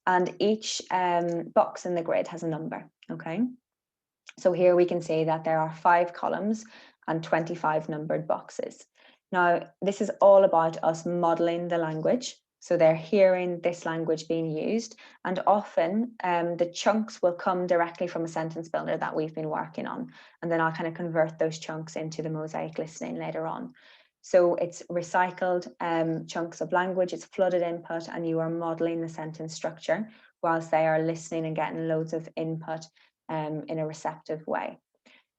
And each box in the grid has a number, okay? So here we can see that there are 5 columns and 25 numbered boxes. Now, this is all about us modeling the language. So they're hearing this language being used, and often the chunks will come directly from a sentence builder that we've been working on. And then I'll kind of convert those chunks into the mosaic listening later on. So it's recycled chunks of language, it's flooded input, and you are modeling the sentence structure whilst they are listening and getting loads of input in a receptive way.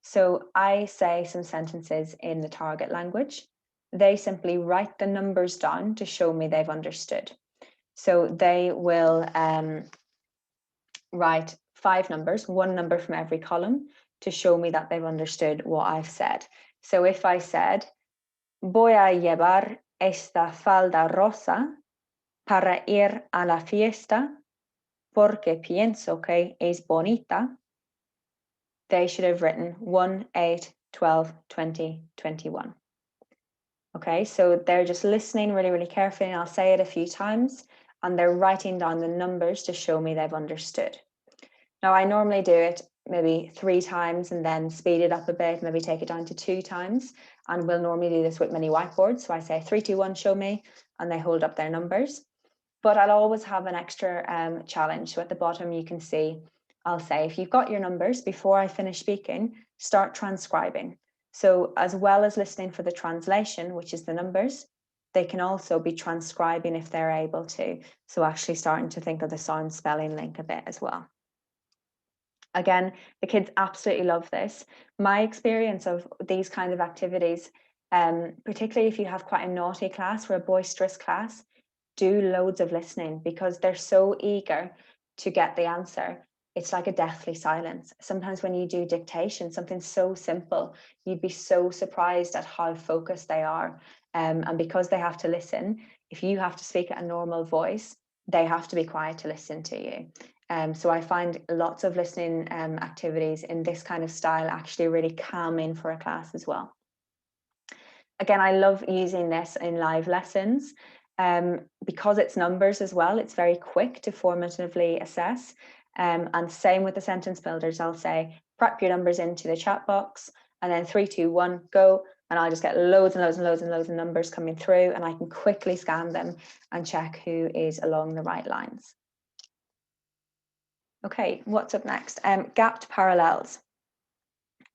So I say some sentences in the target language. They simply write the numbers down to show me they've understood. So they will write 5 numbers, 1 number from every column, to show me that they've understood what I've said. So if I said, voy a llevar esta falda rosa para ir a la fiesta porque pienso que es bonita, they should have written 1, 8, 12, 20, 21. Okay, so they're just listening really, really carefully, and I'll say it a few times, and they're writing down the numbers to show me they've understood. Now, I normally do it maybe 3 times and then speed it up a bit, maybe take it down to 2 times, and we'll normally do this with mini whiteboards. So I say 3, 2, 1, show me, and they hold up their numbers. But I'll always have an extra challenge. So at the bottom, you can see, I'll say, if you've got your numbers, before I finish speaking, start transcribing. So as well as listening for the translation, which is the numbers, they can also be transcribing if they're able to. So actually starting to think of the sound spelling link a bit as well. Again, the kids absolutely love this. My experience of these kind of activities, particularly if you have quite a naughty class or a boisterous class, do loads of listening because they're so eager to get the answer. It's like a deathly silence. Sometimes when you do dictation, something so simple, you'd be so surprised at how focused they are. And because they have to listen, if you have to speak at a normal voice, they have to be quiet to listen to you. So I find lots of listening activities in this kind of style actually really calming for a class as well. Again, I love using this in live lessons. Because it's numbers as well, it's very quick to formatively assess. And same with the sentence builders, I'll say, prep your numbers into the chat box, and then 3, 2, 1, go. And I'll just get loads and loads and loads and loads of numbers coming through, and I can quickly scan them and check who is along the right lines. Okay, what's up next? Gapped parallels.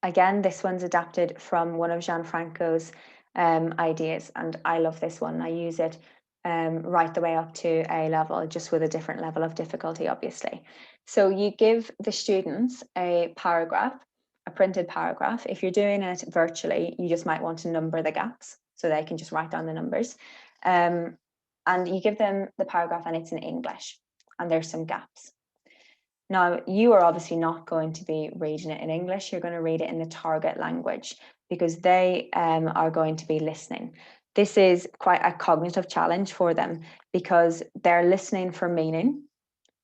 Again, this one's adapted from one of Gianfranco's ideas, and I love this one. I use it right the way up to A level, just with a different level of difficulty, obviously. So you give the students a paragraph, a printed paragraph. If you're doing it virtually, you just might want to number the gaps so they can just write down the numbers. And you give them the paragraph and it's in English, and there's some gaps. Now, you are obviously not going to be reading it in English. You're going to read it in the target language because they are going to be listening. This is quite a cognitive challenge for them because they're listening for meaning,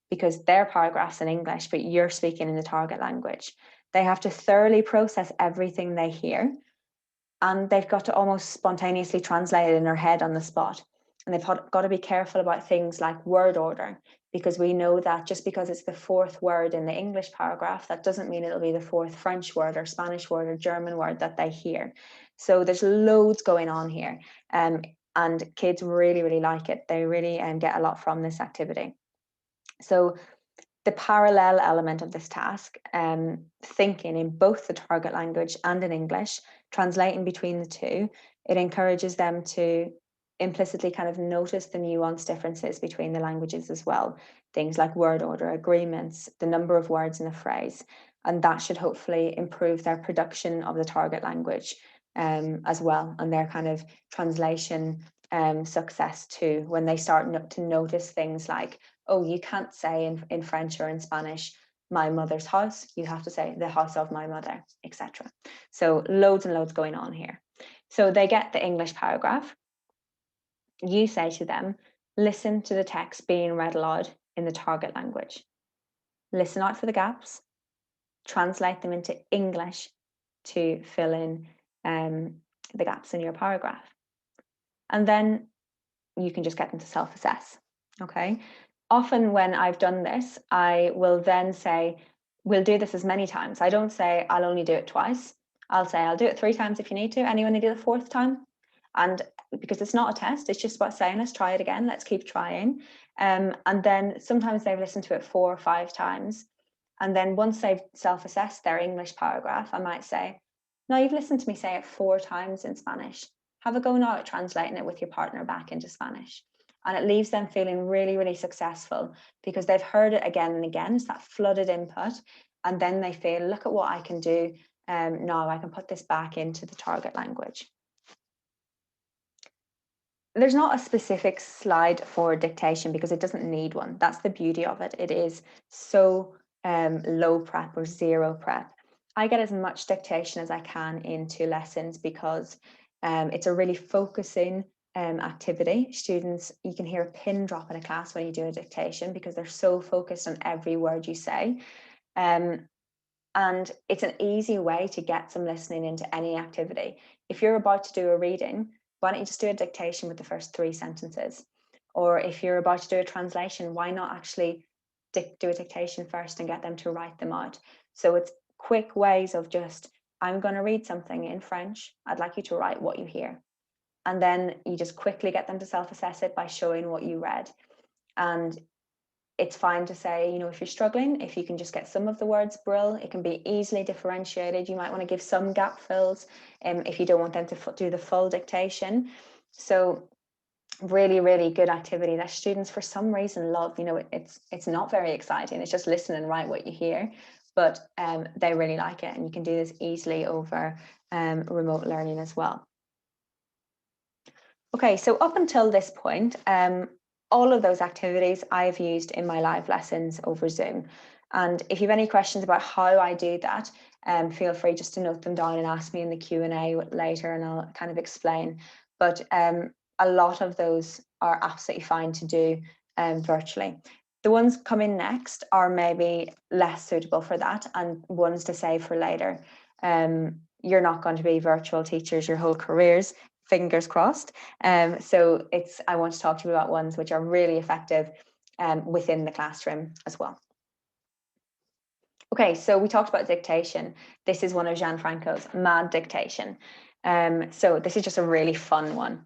because their paragraph's in English, but you're speaking in the target language. They have to thoroughly process everything they hear, and they've got to almost spontaneously translate it in their head on the spot. And they've got to be careful about things like word order, because we know that just because it's the fourth word in the English paragraph, that doesn't mean it'll be the fourth French word or Spanish word or German word that they hear. So there's loads going on here. And kids really, really like it. They really get a lot from this activity. So the parallel element of this task, thinking in both the target language and in English, translating between the two, it encourages them to implicitly kind of notice the nuanced differences between the languages as well. Things like word order, agreements, the number of words in a phrase. And that should hopefully improve their production of the target language as well, and their kind of translation success too, when they start to notice things like, oh, you can't say in French or in Spanish, my mother's house, you have to say the house of my mother, etc. So loads and loads going on here. So they get the English paragraph. You say to them, listen to the text being read aloud in the target language. Listen out for the gaps, translate them into English to fill in the gaps in your paragraph. And then you can just get them to self-assess, okay? Often when I've done this, I will then say, we'll do this as many times. I don't say, I'll only do it twice. I'll say, I'll do it 3 times if you need to, and you only do the 4th time. And because it's not a test, it's just about saying, let's try it again, let's keep trying. And then sometimes they've listened to it 4 or 5 times. And then once they've self-assessed their English paragraph, I might say, no, you've listened to me say it 4 times in Spanish. Have a go now at translating it with your partner back into Spanish. And it leaves them feeling really, really successful because they've heard it again and again. It's that flooded input. And then they feel, look at what I can do. Now I can put this back into the target language. There's not a specific slide for dictation because it doesn't need one. That's the beauty of it. It is so low prep or zero prep. I get as much dictation as I can into lessons because it's a really focusing activity. Students, you can hear a pin drop in a class when you do a dictation because they're so focused on every word you say. And it's an easy way to get some listening into any activity. If you're about to do a reading, why don't you just do a dictation with the first 3 sentences? Or if you're about to do a translation, why not actually do a dictation first and get them to write them out? So it's quick ways of just, I'm going to read something in French. I'd like you to write what you hear. And then you just quickly get them to self-assess it by showing what you read. And it's fine to say, you know, if you're struggling, if you can just get some of the words Brill, it can be easily differentiated. You might want to give some gap fills if you don't want them to do the full dictation. So really, really good activity that students for some reason love. You know, it's not very exciting. It's just listen and write what you hear, but they really like it. And you can do this easily over remote learning as well. Okay, so up until this point, all of those activities I've used in my live lessons over Zoom. And if you have any questions about how I do that, feel free just to note them down and ask me in the Q&A later and I'll kind of explain. But a lot of those are absolutely fine to do virtually. The ones coming next are maybe less suitable for that and ones to save for later. You're not going to be virtual teachers your whole careers, fingers crossed. So I want to talk to you about ones which are really effective within the classroom as well. Okay, so we talked about dictation. This is one of Gianfranco's mad dictation. So this is just a really fun one.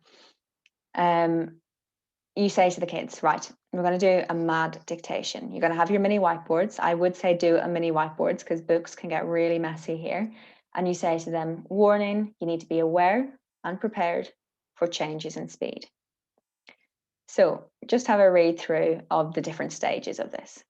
You say to the kids, right, we're going to do a mad dictation. You're going to have your mini whiteboards. I would say do a mini whiteboards because books can get really messy here. And you say to them, warning, you need to be aware and prepared for changes in speed. So just have a read through of the different stages of this.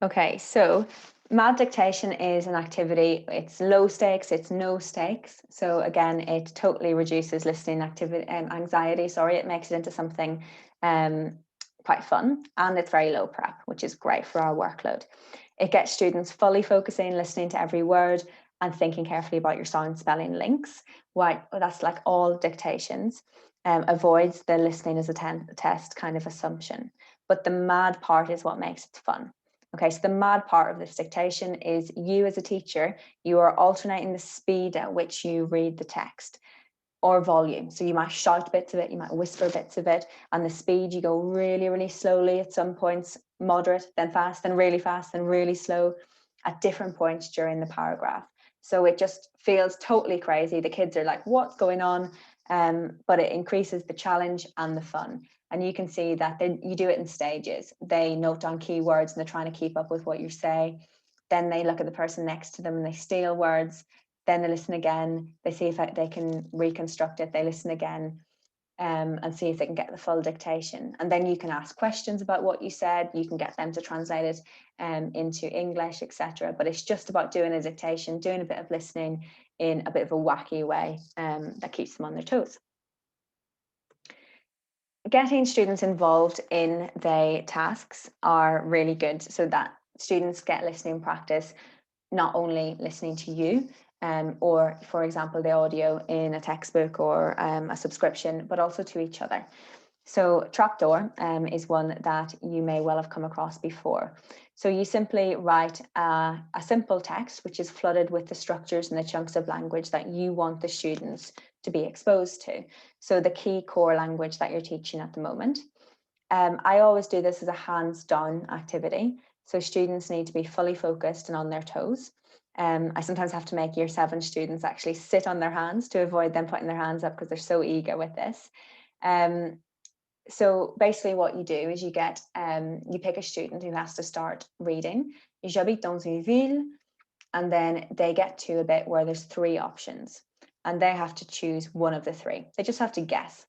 Okay, so mad dictation is an activity. It's low stakes, it's no stakes. So again, it totally reduces listening anxiety. It makes it into something quite fun, and it's very low prep, which is great for our workload. It gets students fully focusing, listening to every word, and thinking carefully about your sound spelling links. Why? That's like all dictations. Avoids the listening as a test kind of assumption. But the mad part is what makes it fun. Okay, so the mad part of this dictation is you as a teacher, you are alternating the speed at which you read the text or volume. So you might shout bits of it, you might whisper bits of it, and the speed you go really, really slowly at some points, moderate, then fast, then really slow at different points during the paragraph. So it just feels totally crazy. The kids are like, what's going on? But it increases the challenge and the fun. And you can see that you do it in stages. They note down keywords and they're trying to keep up with what you say. Then they look at the person next to them and they steal words. Then they listen again. They see if they can reconstruct it. They listen again and see if they can get the full dictation. And then you can ask questions about what you said. You can get them to translate it into English, etc. But it's just about doing a dictation, doing a bit of listening in a bit of a wacky way that keeps them on their toes. Getting students involved in their tasks are really good so that students get listening practice, not only listening to you or, for example, the audio in a textbook or a subscription, but also to each other. So trapdoor is one that you may well have come across before. So you simply write a simple text, which is flooded with the structures and the chunks of language that you want the students to be exposed to. So the key core language that you're teaching at the moment. I always do this as a hands-down activity. So students need to be fully focused and on their toes. I sometimes have to make year 7 students actually sit on their hands to avoid them putting their hands up because they're so eager with this. So basically what you do is you pick a student who has to start reading. J'habite dans une ville, and then they get to a bit where there's 3 options and they have to choose one of the 3. They just have to guess.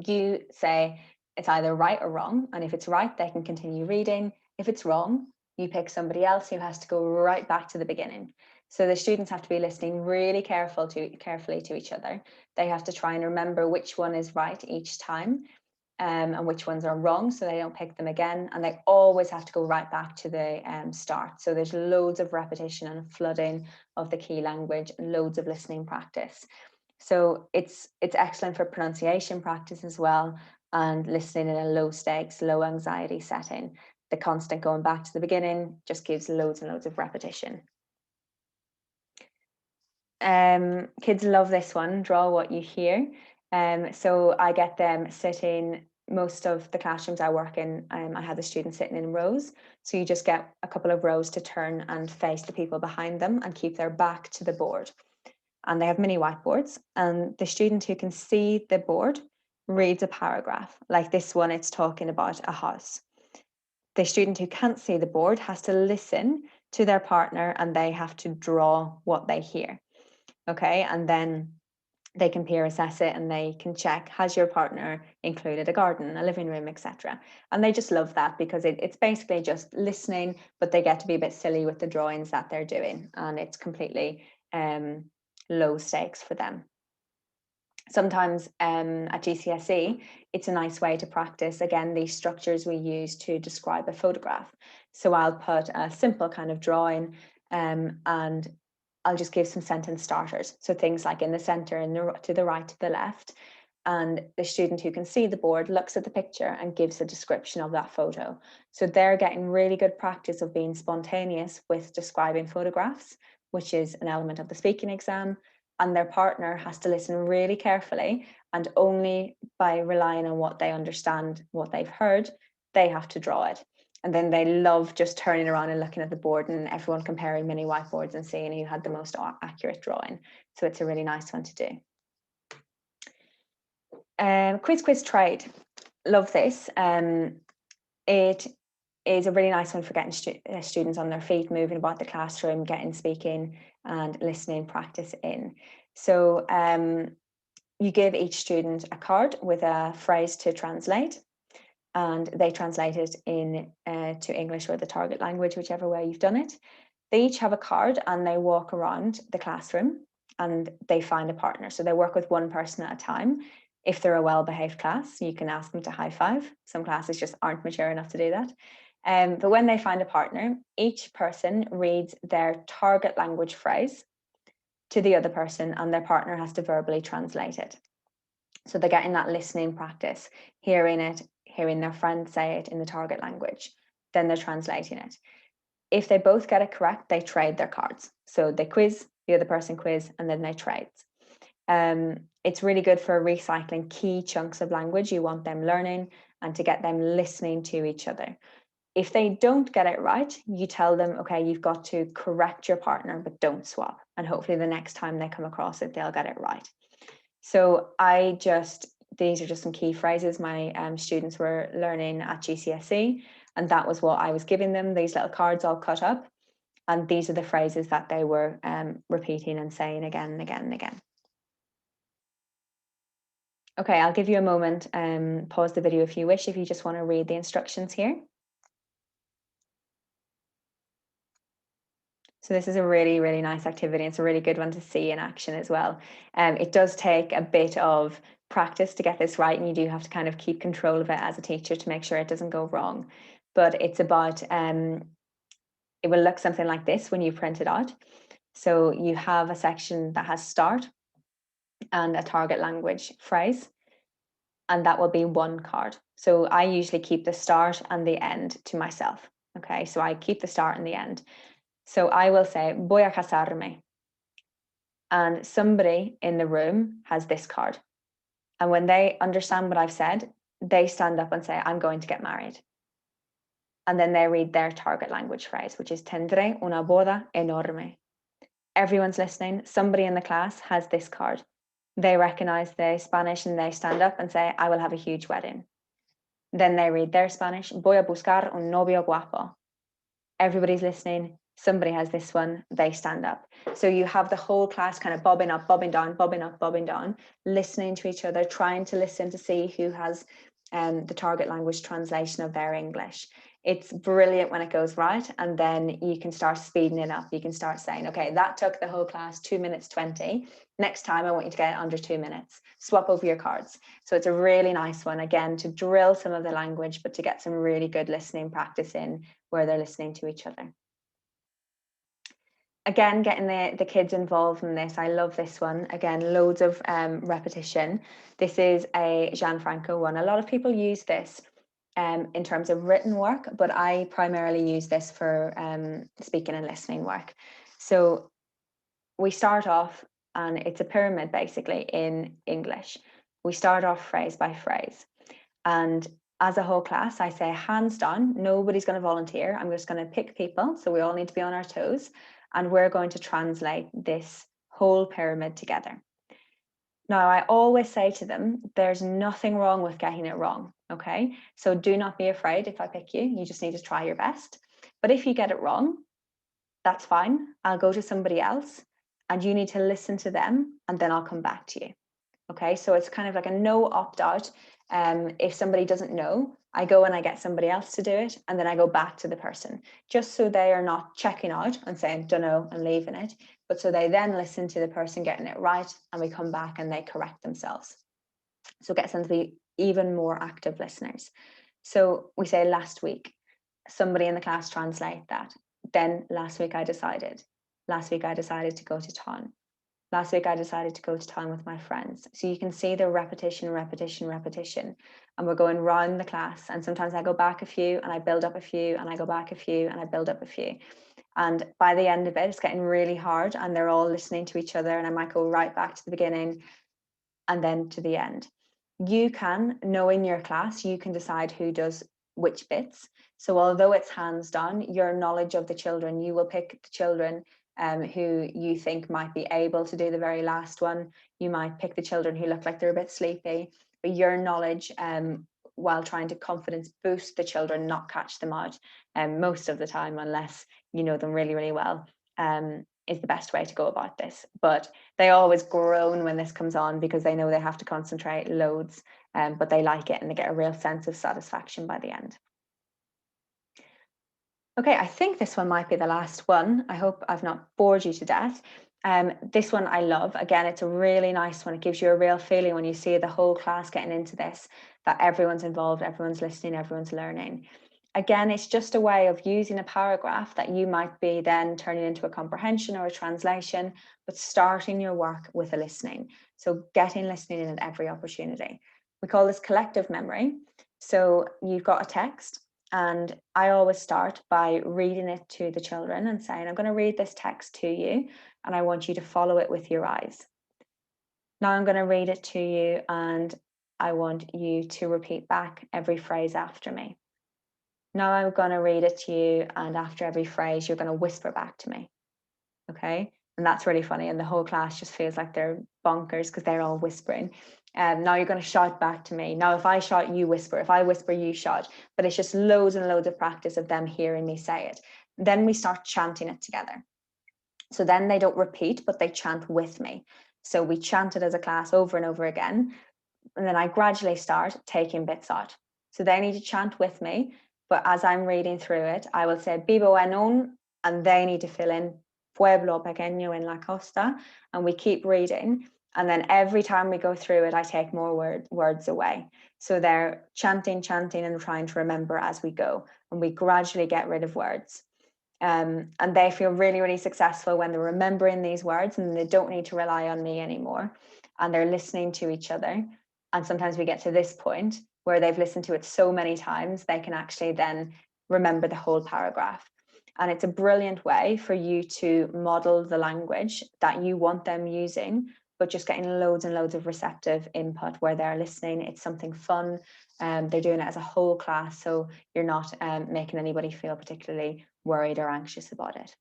You say it's either right or wrong, and if it's right, they can continue reading. If it's wrong, you pick somebody else who has to go right back to the beginning. So the students have to be listening really carefully to each other. They have to try and remember which one is right each time. And which ones are wrong, so they don't pick them again. And they always have to go right back to the start. So there's loads of repetition and flooding of the key language and loads of listening practice. So it's excellent for pronunciation practice as well, and listening in a low stakes, low anxiety setting. The constant going back to the beginning just gives loads and loads of repetition. Kids love this one, draw what you hear. So I get them sitting, most of the classrooms I work in, I have the students sitting in rows. So you just get a couple of rows to turn and face the people behind them and keep their back to the board. And they have mini whiteboards, and the student who can see the board reads a paragraph. Like this one, it's talking about a house. The student who can't see the board has to listen to their partner and they have to draw what they hear. Okay, and then they can peer assess it and they can check, has your partner included a garden, a living room, etc. And they just love that because it's basically just listening, but they get to be a bit silly with the drawings that they're doing, and it's completely low stakes for them. Sometimes at GCSE, it's a nice way to practice, again, these structures we use to describe a photograph. So I'll put a simple kind of drawing and I'll just give some sentence starters. So things like in the center and to the right, to the left. And the student who can see the board looks at the picture and gives a description of that photo. So they're getting really good practice of being spontaneous with describing photographs, which is an element of the speaking exam. And their partner has to listen really carefully, and only by relying on what they understand, what they've heard, they have to draw it. And then they love just turning around and looking at the board and everyone comparing mini whiteboards and seeing who had the most accurate drawing. So it's a really nice one to do. Quiz trade. Love this. It is a really nice one for getting students on their feet, moving about the classroom, getting speaking and listening practice in. So you give each student a card with a phrase to translate, and they translate it to English or the target language, whichever way you've done it. They each have a card and they walk around the classroom and they find a partner. So they work with one person at a time. If they're a well-behaved class, you can ask them to high five. Some classes just aren't mature enough to do that. But when they find a partner, each person reads their target language phrase to the other person and their partner has to verbally translate it. So they're getting that listening practice, hearing it, hearing their friend say it in the target language. then they're translating it. If they both get it correct, they trade their cards. So they quiz, the other person quiz, and then they trade. It's really good for recycling key chunks of language you want them learning and to get them listening to each other. If they don't get it right, you tell them, okay, you've got to correct your partner, but don't swap. And hopefully the next time they come across it, they'll get it right. So these are just some key phrases my students were learning at GCSE. And that was what I was giving them, these little cards all cut up. And these are the phrases that they were repeating and saying again and again and again. Okay, I'll give you a moment, pause the video if you wish, if you just want to read the instructions here. So this is a really, really nice activity. It's a really good one to see in action as well. It does take a bit of practice to get this right, and you do have to kind of keep control of it as a teacher to make sure it doesn't go wrong. But it's about, it will look something like this when you print it out. So you have a section that has start and a target language phrase, and that will be one card. So I usually keep the start and the end to myself. Okay, so I keep the start and the end. So I will say, voy a casarme. And somebody in the room has this card. And when they understand what I've said, they stand up and say, I'm going to get married. And then they read their target language phrase, which is tendré una boda enorme. Everyone's listening. Somebody in the class has this card. They recognize the Spanish and they stand up and say, I will have a huge wedding. Then they read their Spanish, voy a buscar un novio guapo. Everybody's listening. Somebody has this one, they stand up. So you have the whole class kind of bobbing up, bobbing down, bobbing up, bobbing down, listening to each other, trying to listen to see who has the target language translation of their English. It's brilliant when it goes right. And then you can start speeding it up. You can start saying, okay, that took the whole class 2 minutes 20. Next time I want you to get it under 2 minutes. Swap over your cards. So it's a really nice one, again, to drill some of the language, but to get some really good listening practice in where they're listening to each other. Again, getting the kids involved in this. I love this one. Again, loads of repetition. This is a Gianfranco one. A lot of people use this in terms of written work, but I primarily use this for speaking and listening work. So we start off, and it's a pyramid basically in English. We start off phrase by phrase. And as a whole class, I say hands down, nobody's going to volunteer. I'm just going to pick people. So we all need to be on our toes. And we're going to translate this whole pyramid together. Now, I always say to them, there's nothing wrong with getting it wrong, okay? So do not be afraid if I pick you. You just need to try your best. But if you get it wrong, that's fine. I'll go to somebody else and you need to listen to them and then I'll come back to you. Okay, so it's kind of like a no opt-out. If somebody doesn't know, I go and I get somebody else to do it, and then I go back to the person, just so they are not checking out and saying, don't know, and leaving it, but so they then listen to the person getting it right, and we come back and they correct themselves. So it gets them to be even more active listeners. So we say last week, somebody in the class translate that. Then last week I decided to go to town. Last week I decided to go to town with my friends. So you can see the repetition, repetition, repetition. And we're going round the class. And sometimes I go back a few and I build up a few and I go back a few and I build up a few. And by the end of it, it's getting really hard and they're all listening to each other. And I might go right back to the beginning and then to the end. You can, knowing your class, you can decide who does which bits. So although it's hands down, your knowledge of the children, you will pick the children who you think might be able to do the very last one. You might pick the children who look like they're a bit sleepy, but your knowledge, while trying to confidence boost the children, not catch them out most of the time, unless you know them really, really well, is the best way to go about this. But they always groan when this comes on because they know they have to concentrate loads, but they like it and they get a real sense of satisfaction by the end. Okay, I think this one might be the last one. I hope I've not bored you to death. This one I love. Again, it's a really nice one. It gives you a real feeling when you see the whole class getting into this, that everyone's involved, everyone's listening, everyone's learning. Again, it's just a way of using a paragraph that you might be then turning into a comprehension or a translation, but starting your work with a listening. So getting listening in at every opportunity. We call this collective memory. So you've got a text And I always start by reading it to the children and saying, I'm going to read this text to you, and I want you to follow it with your eyes. Now I'm going to read it to you, and I want you to repeat back every phrase after me. Now I'm going to read it to you, and after every phrase, you're going to whisper back to me. Okay. And that's really funny. And the whole class just feels like they're bonkers because they're all whispering. Now you're going to shout back to me. Now, if I shout, you whisper. If I whisper, you shout. But it's just loads and loads of practice of them hearing me say it. Then we start chanting it together. So then they don't repeat, but they chant with me. So we chant it as a class over and over again. And then I gradually start taking bits out. So they need to chant with me. But as I'm reading through it, I will say Bibo Enon, and they need to fill in Pueblo Pequeño en la Costa. And we keep reading. And then every time we go through it, I take more words away. So they're chanting, and trying to remember as we go. And we gradually get rid of words. And they feel really, really successful when they're remembering these words and they don't need to rely on me anymore. And they're listening to each other. And sometimes we get to this point where they've listened to it so many times, they can actually then remember the whole paragraph. And it's a brilliant way for you to model the language that you want them using, but just getting loads and loads of receptive input where they're listening. It's something fun. They're doing it as a whole class, so you're not making anybody feel particularly worried or anxious about it.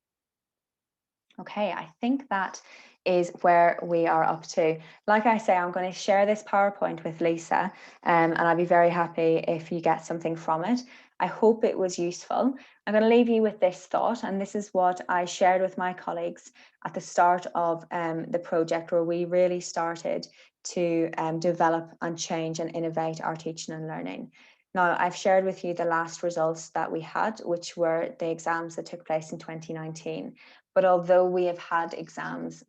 Okay, I think that is where we are up to. Like I say, I'm going to share this PowerPoint with Lisa, and I'd be very happy if you get something from it. I hope it was useful. I'm going to leave you with this thought, and this is what I shared with my colleagues at the start of the project, where we really started to develop and change and innovate our teaching and learning. Now, I've shared with you the last results that we had, which were the exams that took place in 2019. But although we haven't had exams,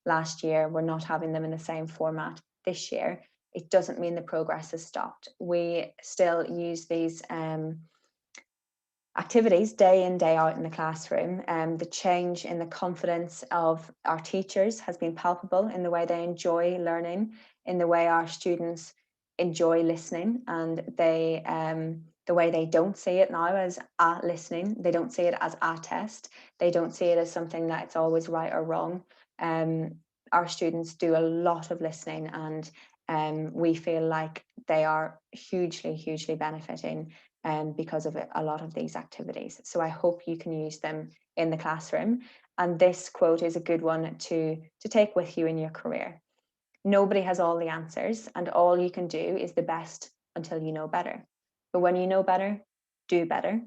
last year, we're not having them in the same format this year, it doesn't mean the progress has stopped. We still use these activities day in, day out in the classroom. The change in the confidence of our teachers has been palpable in the way they enjoy learning, in the way our students enjoy listening, and the way they don't see it now as listening. They don't see it as a test. They don't see it as something that it's always right or wrong. Our students do a lot of listening, and we feel like they are hugely, hugely benefiting because of a lot of these activities. So I hope you can use them in the classroom. And this quote is a good one to take with you in your career. Nobody has all the answers, and all you can do is the best until you know better. But when you know better, do better,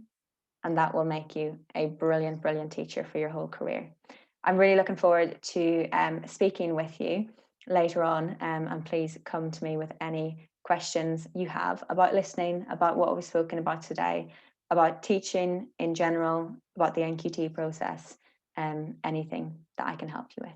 and that will make you a brilliant, brilliant teacher for your whole career. I'm really looking forward to speaking with you later on, and please come to me with any questions you have about listening, about what we've spoken about today, about teaching in general, about the NQT process, anything that I can help you with.